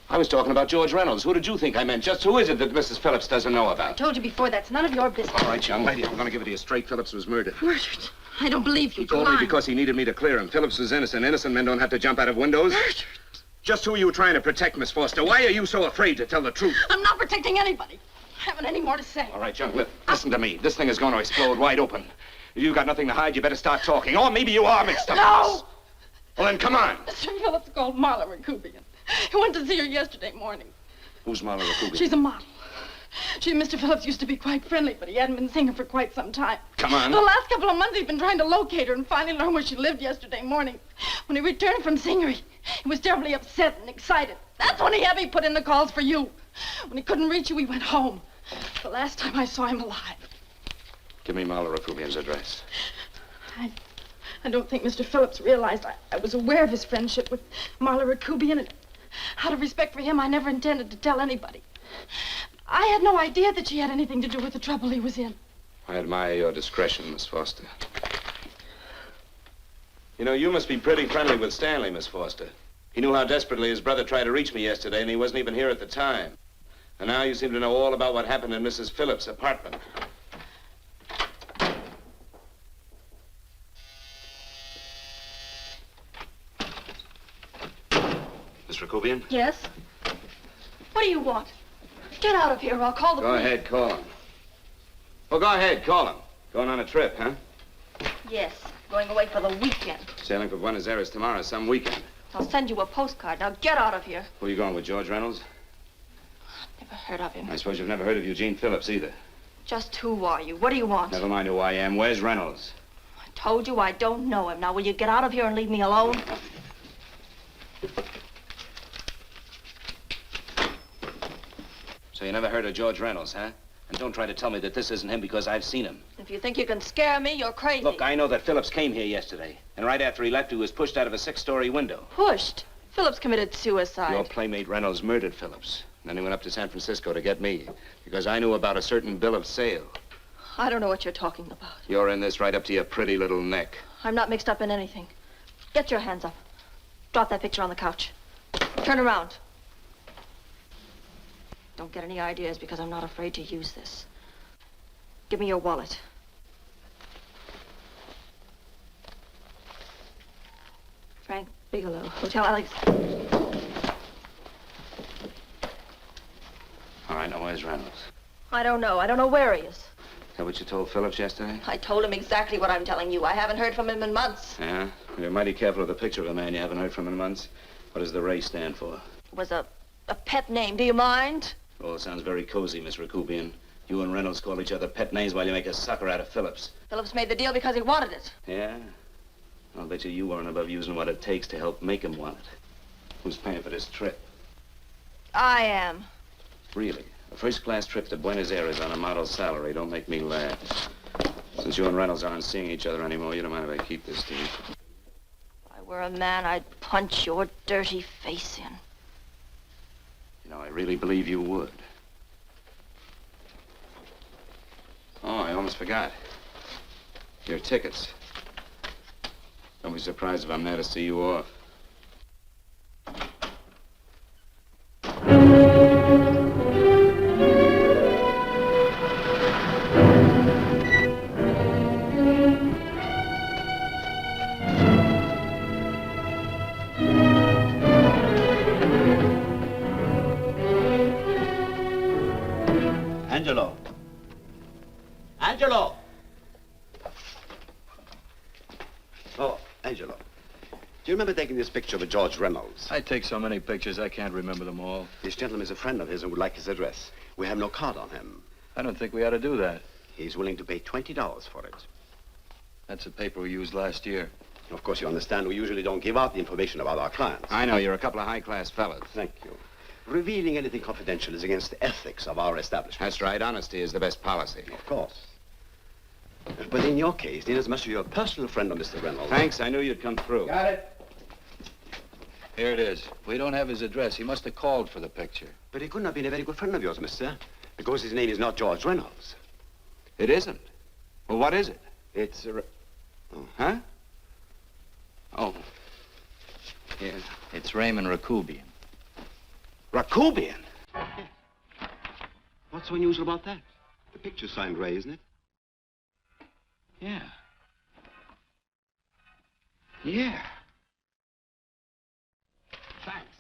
I was talking about George Reynolds. Who did you think I meant? Just who is it that Mrs. Phillips doesn't know I about? told you before, that's none of your business. All right, young lady, I'm going to give it to you straight. Phillips was murdered. Murdered? I don't believe you. He told me because he needed me to clear him. Phillips was innocent. Innocent men don't have to jump out of windows. Murdered? Just who are you trying to protect, Miss Foster? Why are you so afraid to tell the truth? I'm not protecting anybody. I haven't any more to say. All right, young lady, listen to me. This thing is going to explode wide open. If you've got nothing to hide, you better start talking. Or maybe you are mixed up. No! Well, then come on. Mr. Phillips called Marla Rakubian. He went to see her yesterday morning. Who's Marla Rakubian? She's a model. She and Mr. Phillips used to be quite friendly, but he hadn't been seeing her for quite some time. Come on. The last couple of months he'd been trying to locate her and finally learned where she lived yesterday morning. When he returned from seeing her, he was terribly upset and excited. That's when he had me put in the calls for you. When he couldn't reach you, he went home. The last time I saw him alive. Give me Marla Rakubian's address. I don't think Mr. Phillips realized I was aware of his friendship with Marla Rakubian, and out of respect for him, I never intended to tell anybody. I had no idea that she had anything to do with the trouble he was in. I admire your discretion, Miss Foster. You know, you must be pretty friendly with Stanley, Miss Foster. He knew how desperately his brother tried to reach me yesterday, and he wasn't even here at the time. And now you seem to know all about what happened in Mrs. Phillips' apartment. Miss Rakubian? Yes? What do you want? Get out of here or I'll call the Go police. ahead, call him. Well, go ahead, call him. Going on a trip, huh? Yes, going away for the weekend. Sailing for Buenos Aires tomorrow, some weekend. I'll send you a postcard. Now get out of here. Who are you going with, George Reynolds? Never heard of him. I suppose you've never heard of Eugene Phillips either. Just who are you? What do you want? Never mind who I am. Where's Reynolds? I told you I don't know him. Now will you get out of here and leave me alone? So you never heard of George Reynolds, huh? And don't try to tell me that this isn't him because I've seen him. If you think you can scare me, you're crazy. Look, I know that Phillips came here yesterday. And right after he left, he was pushed out of a 6-story window. Pushed? Phillips committed suicide. Your playmate Reynolds murdered Phillips. Then he went up to San Francisco to get me. Because I knew about a certain bill of sale. I don't know what you're talking about. You're in this right up to your pretty little neck. I'm not mixed up in anything. Get your hands up. Drop that picture on the couch. Turn around. Don't get any ideas because I'm not afraid to use this. Give me your wallet. Frank Bigelow, Hotel Alex. All right, now where's Reynolds? I don't know. I don't know where he is. Is that what you told Phillips yesterday? I told him exactly what I'm telling you. I haven't heard from him in months. Yeah? You're mighty careful of the picture of a man you haven't heard from in months. What does the Ray stand for? It was a pet name. Do you mind? Oh, it sounds very cozy, Miss Rakubian. You and Reynolds call each other pet names while you make a sucker out of Phillips. Phillips made the deal because he wanted it. Yeah? I'll bet you weren't above using what it takes to help make him want it. Who's paying for this trip? I am. Really? A first-class trip to Buenos Aires on a model salary. Don't make me laugh. Since you and Reynolds aren't seeing each other anymore, you don't mind if I keep this, do you? If I were a man, I'd punch your dirty face in. You know, I really believe you would. Oh, I almost forgot. Your tickets. Don't be surprised if I'm there to see you off. Angelo. Angelo! Do you remember taking this picture of George Reynolds? I take so many pictures, I can't remember them all. This gentleman is a friend of his and would like his address. We have no card on him. I don't think we ought to do that. He's willing to pay $20 for it. That's the paper we used last year. Of course, you understand we usually don't give out the information about our clients. I know, you're a couple of high-class fellas. Thank you. Revealing anything confidential is against the ethics of our establishment. That's right. Honesty is the best policy. Of course. But in your case, inasmuch as you're a personal friend of Mr. Reynolds... Thanks. I knew you'd come through. Got it. Here it is. We don't have his address. He must have called for the picture. But he couldn't have been a very good friend of yours, mister, because his name is not George Reynolds. It isn't? Well, what is it? It's a... Huh? Oh. Yeah. It's Raymond Rakubian. Rakubian? What's so unusual about that? The picture's signed Ray, isn't it? Yeah. Yeah. Thanks.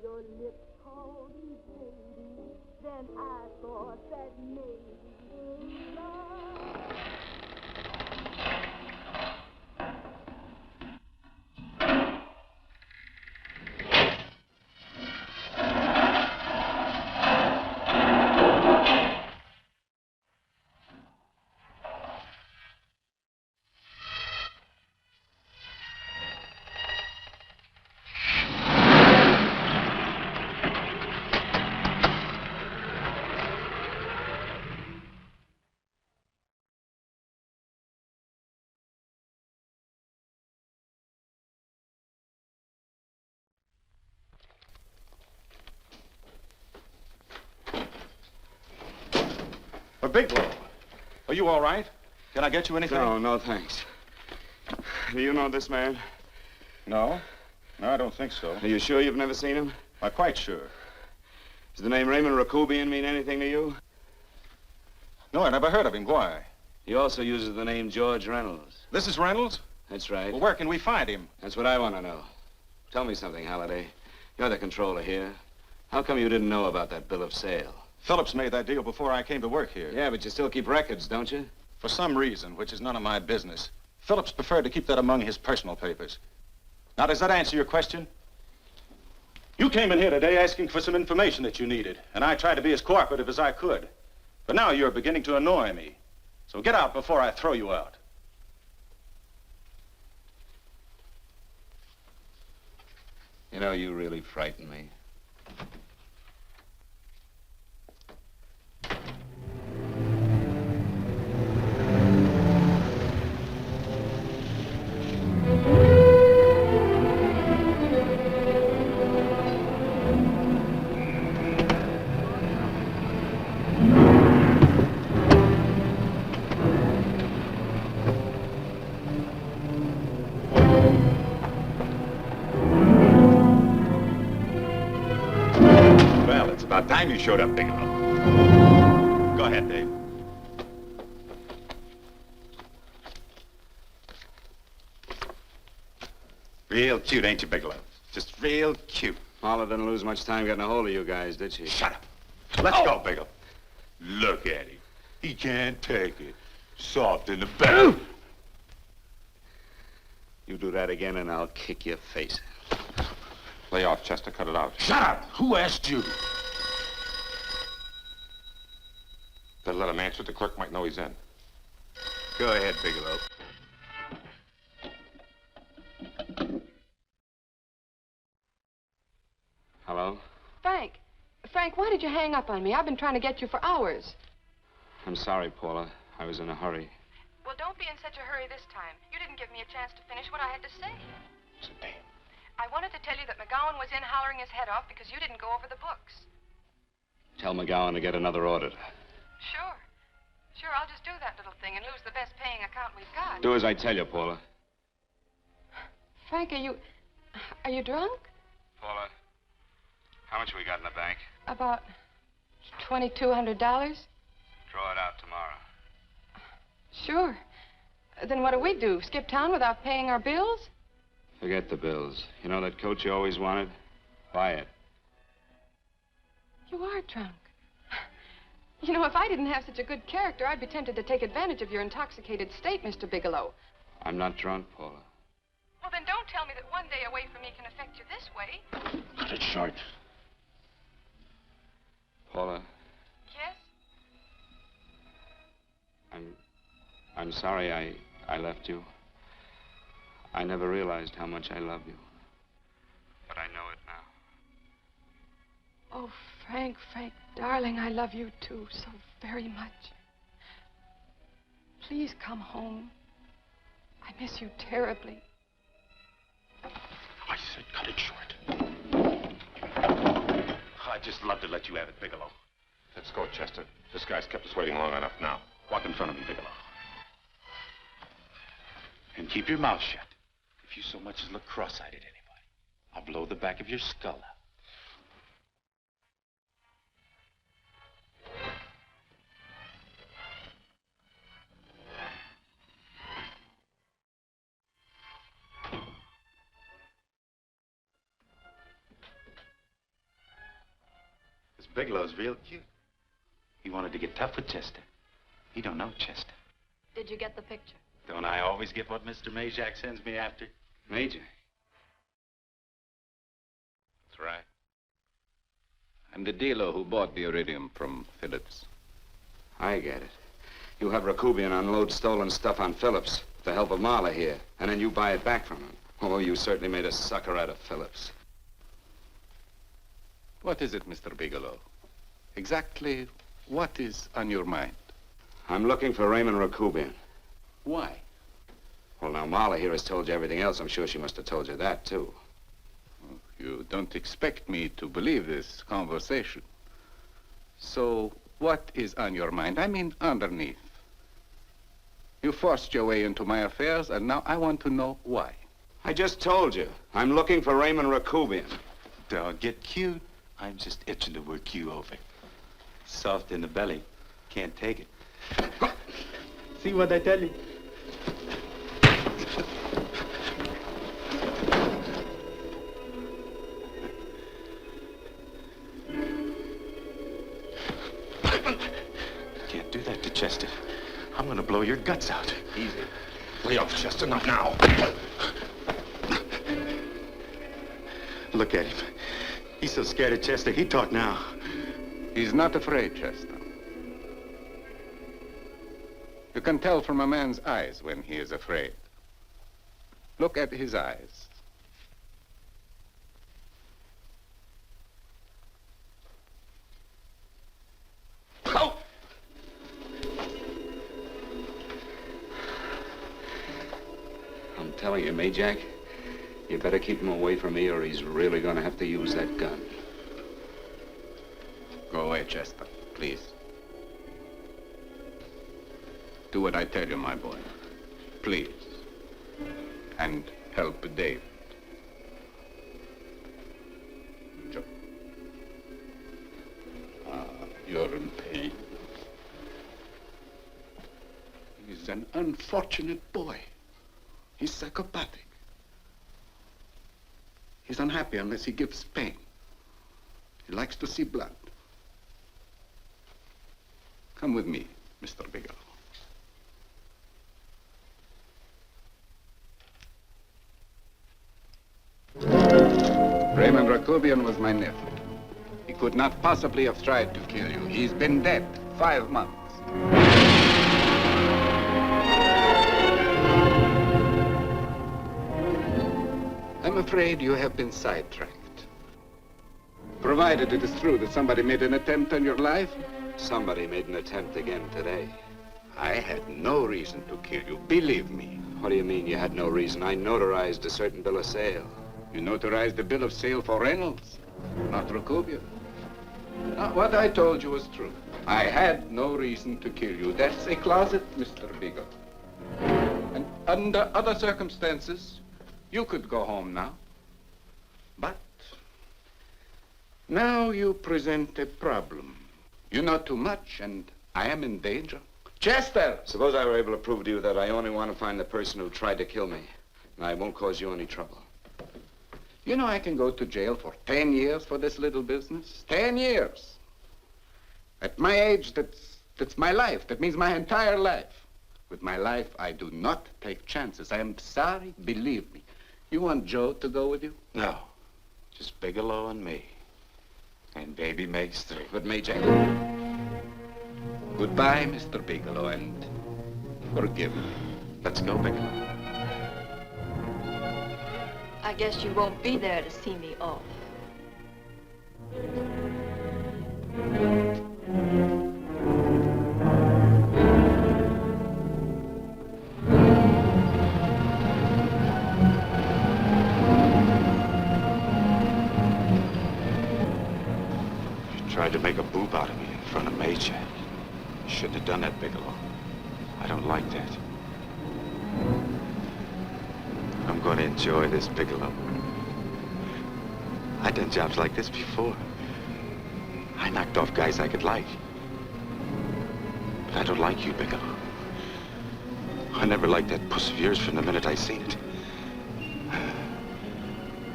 Your lips called me baby, then I thought that maybe love. Bigelow, are you all right? Can I get you anything? No, thanks. Do you know this man? No. No, I don't think so. Are you sure you've never seen him? I'm quite sure. Does the name Raymond Rakubian mean anything to you? No, I never heard of him. Why? He also uses the name George Reynolds. This is Reynolds? That's right. Well, where can we find him? That's what I want to know. Tell me something, Halliday. You're the controller here. How come you didn't know about that bill of sale? Phillips made that deal before I came to work here. Yeah, but you still keep records, don't you? For some reason, which is none of my business, Phillips preferred to keep that among his personal papers. Now, does that answer your question? You came in here today asking for some information that you needed, and I tried to be as cooperative as I could. But now you're beginning to annoy me. So get out before I throw you out. You know, you really frighten me. time you showed up, Bigelow. Go ahead, Dave. Real cute, ain't you, Bigelow? Just real cute. Paula didn't lose much time getting a hold of you guys, did she? Shut up. Let's go, Bigelow. Look at him. He can't take it. Soft in the belly. You do that again and I'll kick your face. Lay off, Chester. Cut it out. Shut up! Who asked you? Better let him answer. The clerk might know he's in. Go ahead, Bigelow. Hello? Frank. Frank, why did you hang up on me? I've been trying to get you for hours. I'm sorry, Paula. I was in a hurry. Well, don't be in such a hurry this time. You didn't give me a chance to finish what I had to say. I wanted to tell you that McGowan was in hollering his head off because you didn't go over the books. Tell McGowan to get another auditor. Sure. Sure, I'll just do that little thing and lose the best paying account we've got. Do as I tell you, Paula. Frank, are you drunk? Paula, how much we got in the bank? About $2,200? Draw it out tomorrow. Sure. Then what do? Skip town without paying our bills? Forget the bills. You know that coat you always wanted? Buy it. You are drunk. You know, if I didn't have such a good character, I'd be tempted to take advantage of your intoxicated state, Mr. Bigelow. I'm not drunk, Paula. Well, then don't tell me that one day away from me can affect you this way. Cut it short. Paula, Yes? I'm sorry I left you. I never realized how much I love you. But I know it now. Oh, Frank, darling, I love you too so very much. Please come home. I miss you terribly. I said cut it short. I'd just love to let you have it, Bigelow. Let's go, Chester. This guy's kept us waiting long enough now. Walk in front of me, Bigelow. And keep your mouth shut. If you so much as look cross-eyed at anybody, I'll blow the back of your skull out. This Bigelow's real cute. He wanted to get tough with Chester. He don't know Chester. Did you get the picture? Don't I always get what Mr. Majak sends me after? Major? That's right. I'm the dealer who bought the iridium from Phillips. I get it. You have Rakubian unload stolen stuff on Phillips with the help of Marla here, and then you buy it back from him. Oh, you certainly made a sucker out of Phillips. What is it, Mr. Bigelow? Exactly what is on your mind? I'm looking for Raymond Rakubian. Why? Well, now, Marla here has told you everything else. I'm sure she must have told you that, too. You don't expect me to believe this conversation. So, what is on your mind? I mean, underneath. You forced your way into my affairs, and now I want to know why. I just told you. I'm looking for Raymond Rakubian. Don't get cute. I'm just itching to work you over. Soft in the belly. Can't take it. See what I tell you? Can't do that to Chester. I'm gonna blow your guts out. Easy. Lay off, Chester, not now. Look at him. He's so scared of Chester, he talk now. He's not afraid, Chester. You can tell from a man's eyes when he is afraid. Look at his eyes. Oh! I'm telling you, Majak, you better keep him away from me or he's really going to have to use that gun. Go away, Chester, please. Do what I tell you, my boy. Please. And help Dave. Joe. You're in pain. He's an unfortunate boy. He's psychopathic. He's unhappy unless he gives pain. He likes to see blood. Come with me, Mr. Bigelow. Raymond Rakubian was my nephew. He could not possibly have tried to kill you. He's been dead 5 months. I'm afraid you have been sidetracked. Provided it is true that somebody made an attempt on your life. Somebody made an attempt again today. I had no reason to kill you, believe me. What do you mean you had no reason? I notarized a certain bill of sale. You notarized the bill of sale for Reynolds, not Rakubian. What I told you was true. I had no reason to kill you. That's a closet, Mr. Bigelow. And under other circumstances, you could go home now. But now you present a problem. You know too much, and I am in danger. Chester! Suppose I were able to prove to you that I only want to find the person who tried to kill me, and I won't cause you any trouble. You know I can go to jail for 10 years for this little business. 10 years. At my age, that's my life. That means my entire life. With my life, I do not take chances. I am sorry, believe me. You want Joe to go with you? No. Just Bigelow and me. And baby Mace too. But Major, goodbye, Mr. Bigelow, and forgive me. Let's go, Bigelow. I guess you won't be there to see me off. Tried to make a boob out of me in front of Major. You shouldn't have done that, Bigelow. I don't like that. I'm going to enjoy this, Bigelow. I've done jobs like this before. I knocked off guys I could like. But I don't like you, Bigelow. I never liked that puss of yours from the minute I seen it.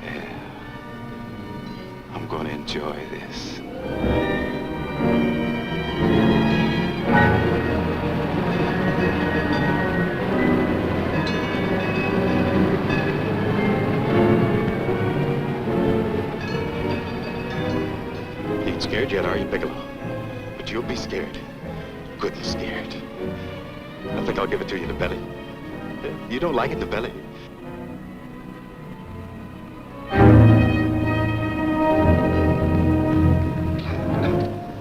Yeah. I'm going to enjoy this. Scared yet, are you, Bigelow? But you'll be scared. Good and scared. I think I'll give it to you in the belly. You don't like it in the belly?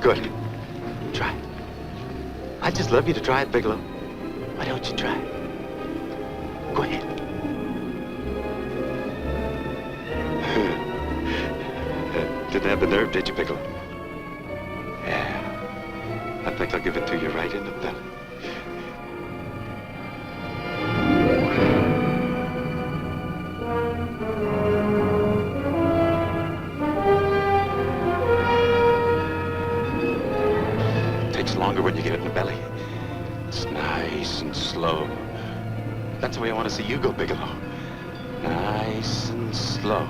Good. Try it. I'd just love you to try it, Bigelow. Why don't you try it? Go ahead. Didn't have the nerve, did you, Bigelow? Yeah. I think I'll give it to you right in the belly. It takes longer when you get it in the belly. It's nice and slow. That's the way I want to see you go, Bigelow. Nice and slow.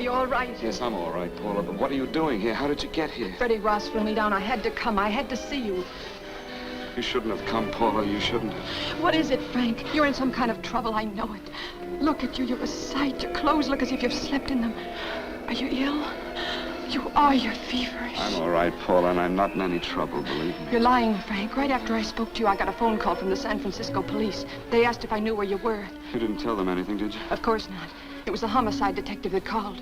you all right? Yes, I'm all right, Paula, but what are you doing here? How did you get here? Freddie Ross flew me down. I had to come. I had to see you. You shouldn't have come, Paula. You shouldn't have. What is it, Frank? You're in some kind of trouble. I know it. Look at you. You're a sight. Your clothes look as if you've slept in them. Are you ill? You are. You're feverish. I'm all right, Paula, and I'm not in any trouble, believe me. You're lying, Frank. Right after I spoke to you, I got a phone call from the San Francisco police. They asked if I knew where you were. You didn't tell them anything, did you? Of course not. It was the homicide detective that called.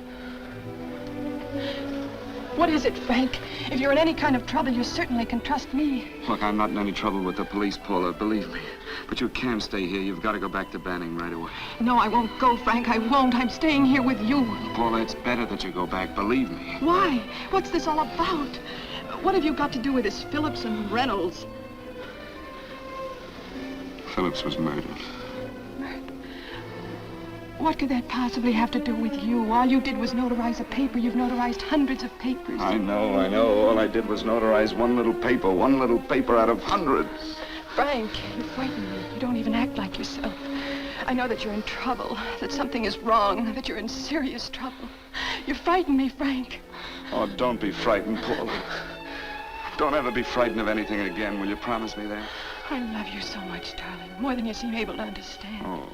What is it, Frank? If you're in any kind of trouble, you certainly can trust me. Look, I'm not in any trouble with the police, Paula, believe me. But you can't stay here. You've got to go back to Banning right away. No, I won't go, Frank. I won't. I'm staying here with you. Paula, it's better that you go back, believe me. Why? What's this all about? What have you got to do with this Phillips and Reynolds? Phillips was murdered. What could that possibly have to do with you? All you did was notarize a paper. You've notarized hundreds of papers. I know. All I did was notarize one little paper out of hundreds. Frank, you frighten me. You don't even act like yourself. I know that you're in trouble, that something is wrong, that you're in serious trouble. You frighten me, Frank. Oh, don't be frightened, Paula. Don't ever be frightened of anything again. Will you promise me that? I love you so much, darling, more than you seem able to understand. Oh.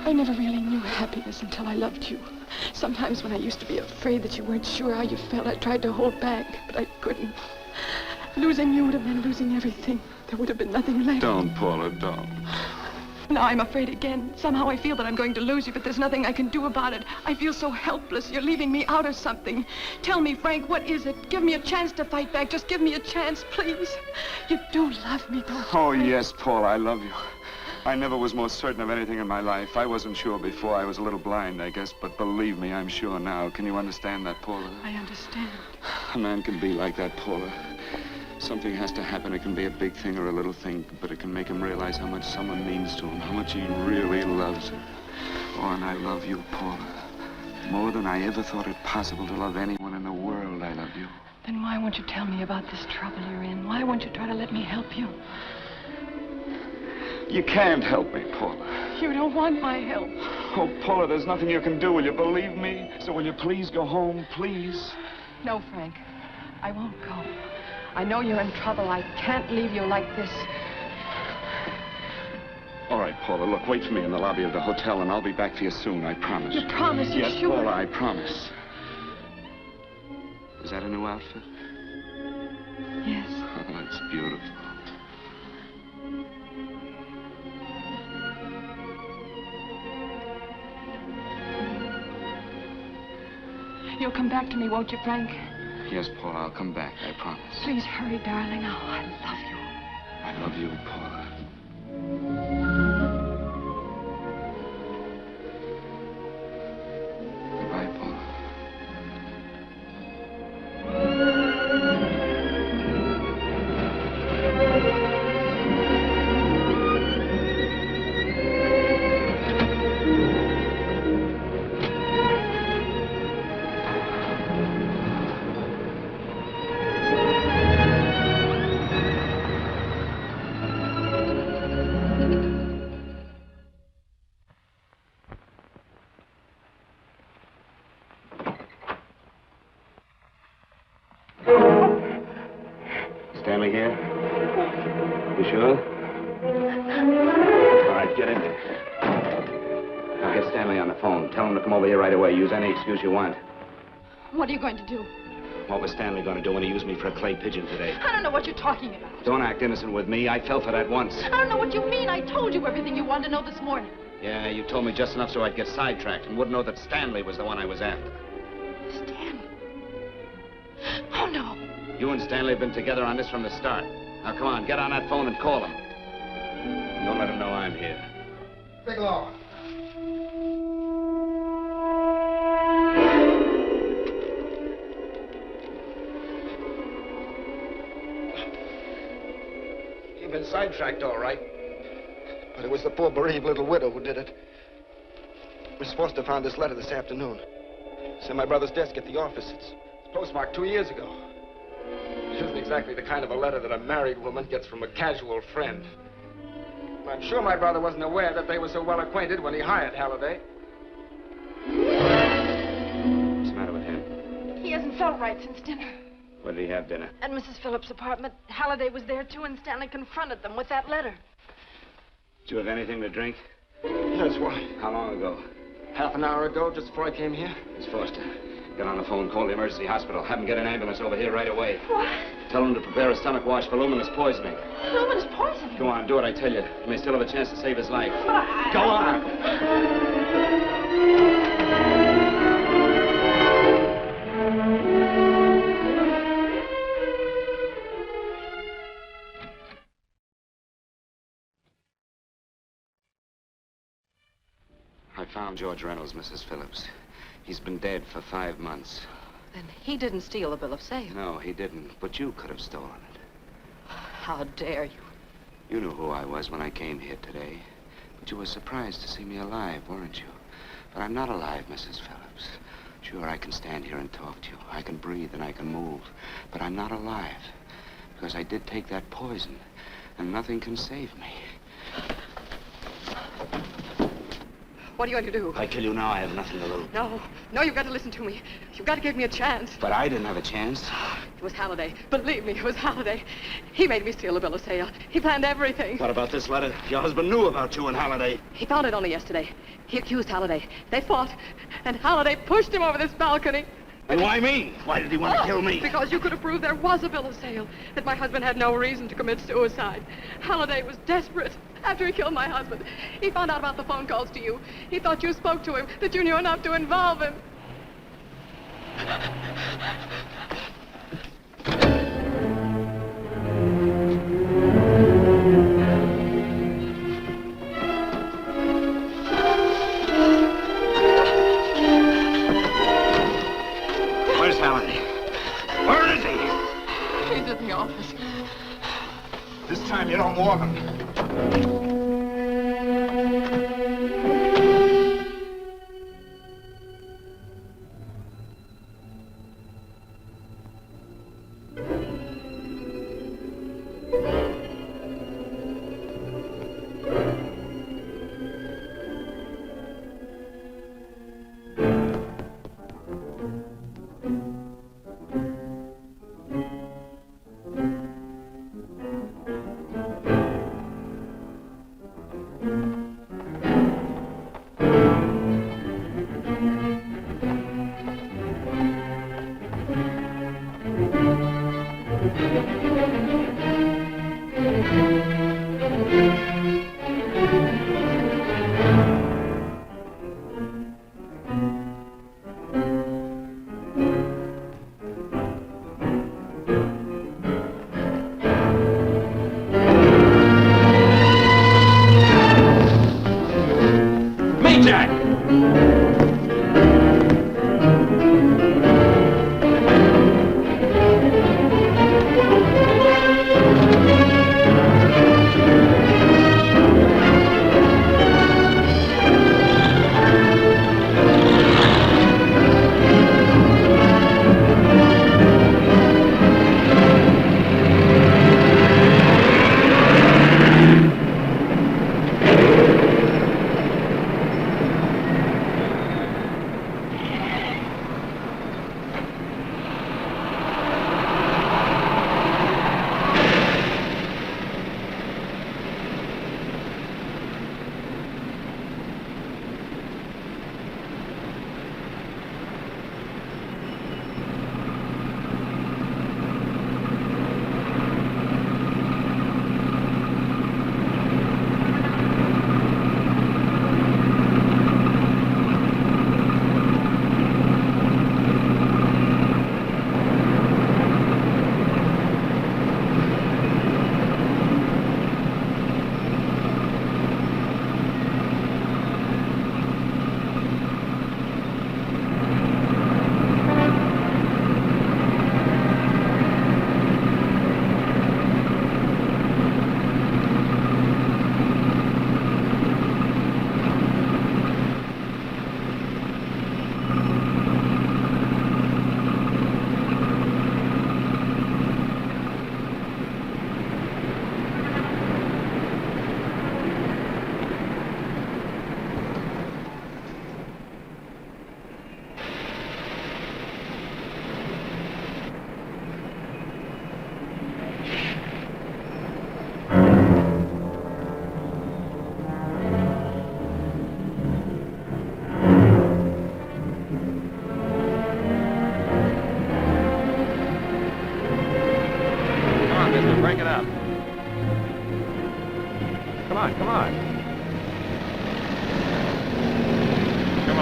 I never really knew happiness until I loved you. Sometimes when I used to be afraid that you weren't sure how you felt, I tried to hold back, but I couldn't. Losing you would have meant losing everything. There would have been nothing left. Don't, Paula, don't. Now I'm afraid again. Somehow I feel that I'm going to lose you, but there's nothing I can do about it. I feel so helpless. You're leaving me out of something. Tell me, Frank, what is it? Give me a chance to fight back. Just give me a chance, please. You do love me, don't you? Oh, yes, Paula, I love you. I never was more certain of anything in my life. I wasn't sure before. I was a little blind, I guess, but believe me, I'm sure now. Can you understand that, Paula? I understand. A man can be like that, Paula. Something has to happen. It can be a big thing or a little thing, but it can make him realize how much someone means to him, how much he really loves her. Oh, and I love you, Paula. More than I ever thought it possible to love anyone in the world, I love you. Then why won't you tell me about this trouble you're in? Why won't you try to let me help you? You can't help me, Paula. You don't want my help. Oh, Paula, there's nothing you can do. Will you believe me? So will you please go home, please? No, Frank. I won't go. I know you're in trouble. I can't leave you like this. All right, Paula, look, wait for me in the lobby of the hotel, and I'll be back for you soon, I promise. You promise? You're yes, sure? Paula, I promise. Is that a new outfit? Yes. Oh, that's beautiful. You'll come back to me, won't you, Frank? Yes, Paula, I'll come back, I promise. Please hurry, darling. Oh, I love you. I love you, Paula. Goodbye, Paula. Stanley here? You sure? All right, get in there. Now get Stanley on the phone. Tell him to come over here right away. Use any excuse you want. What are you going to do? What was Stanley going to do when he used me for a clay pigeon today? I don't know what you're talking about. Don't act innocent with me. I fell for that once. I don't know what you mean. I told you everything you wanted to know this morning. Yeah, you told me just enough so I'd get sidetracked and wouldn't know that Stanley was the one I was after. Stanley? Oh, no. You and Stanley have been together on this from the start. Now, come on, get on that phone and call him. Don't let him know I'm here. Bigelow. You've been sidetracked, all right. But it was the poor bereaved little widow who did it. We're supposed to have found this letter this afternoon. It's in my brother's desk at the office. It's postmarked 2 years ago. It isn't exactly the kind of a letter that a married woman gets from a casual friend. I'm sure my brother wasn't aware that they were so well acquainted when he hired Halliday. right since dinner. Where did he have dinner? At Mrs. Phillips' apartment. Halliday was there, too, and Stanley confronted them with that letter. Did you have anything to drink? Yes, why? How long ago? Half an hour ago, just before I came here. Miss Foster, get on the phone, call the emergency hospital. Have them get an ambulance over here right away. What? Tell them to prepare a stomach wash for luminous poisoning. Luminous poisoning? Go on, do what I tell you. You may still have a chance to save his life. But Go on! I found George Reynolds, Mrs. Phillips. He's been dead for 5 months. Then he didn't steal the bill of sale. No, he didn't. But you could have stolen it. How dare you? You knew who I was when I came here today. But you were surprised to see me alive, weren't you? But I'm not alive, Mrs. Phillips. Sure, I can stand here and talk to you. I can breathe and I can move. But I'm not alive. Because I did take that poison. And nothing can save me. What are you going to do? I tell you now, I have nothing to lose. No, you've got to listen to me. You've got to give me a chance. But I didn't have a chance. It was Halliday. Believe me, it was Halliday. He made me steal the bill of sale. He planned everything. What about this letter? Your husband knew about you and Halliday. He found it only yesterday. He accused Halliday. They fought, and Halliday pushed him over this balcony. And why me? Why did he want to kill me? Because you could have proved there was a bill of sale, that my husband had no reason to commit suicide. Halliday was desperate. After he killed my husband, he found out about the phone calls to you. He thought you spoke to him, that you knew enough to involve him. Where's Halliday? Where is he? He's in the office. This time you don't walk him.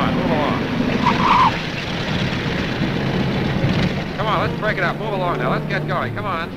on, move along. Come on, let's break it up. Move along now. Let's get going. Come on.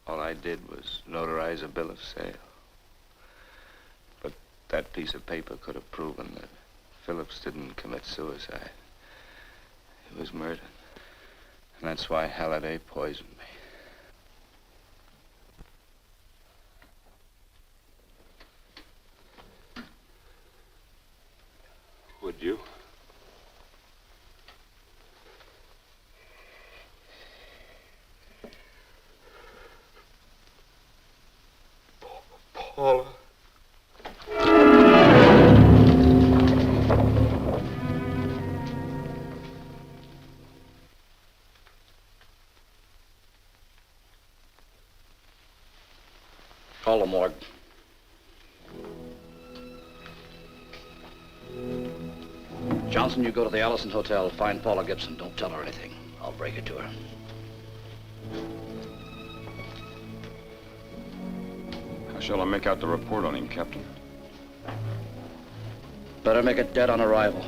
All I did was notarize a bill of sale. But that piece of paper could have proven that Phillips didn't commit suicide. He was murdered. And that's why Halliday poisoned me. Would you? Paula. Call the morgue. Johnson, you go to the Allison Hotel. Find Paula Gibson. Don't tell her anything. I'll break it to her. How shall I make out the report on him, Captain? Better make it dead on arrival.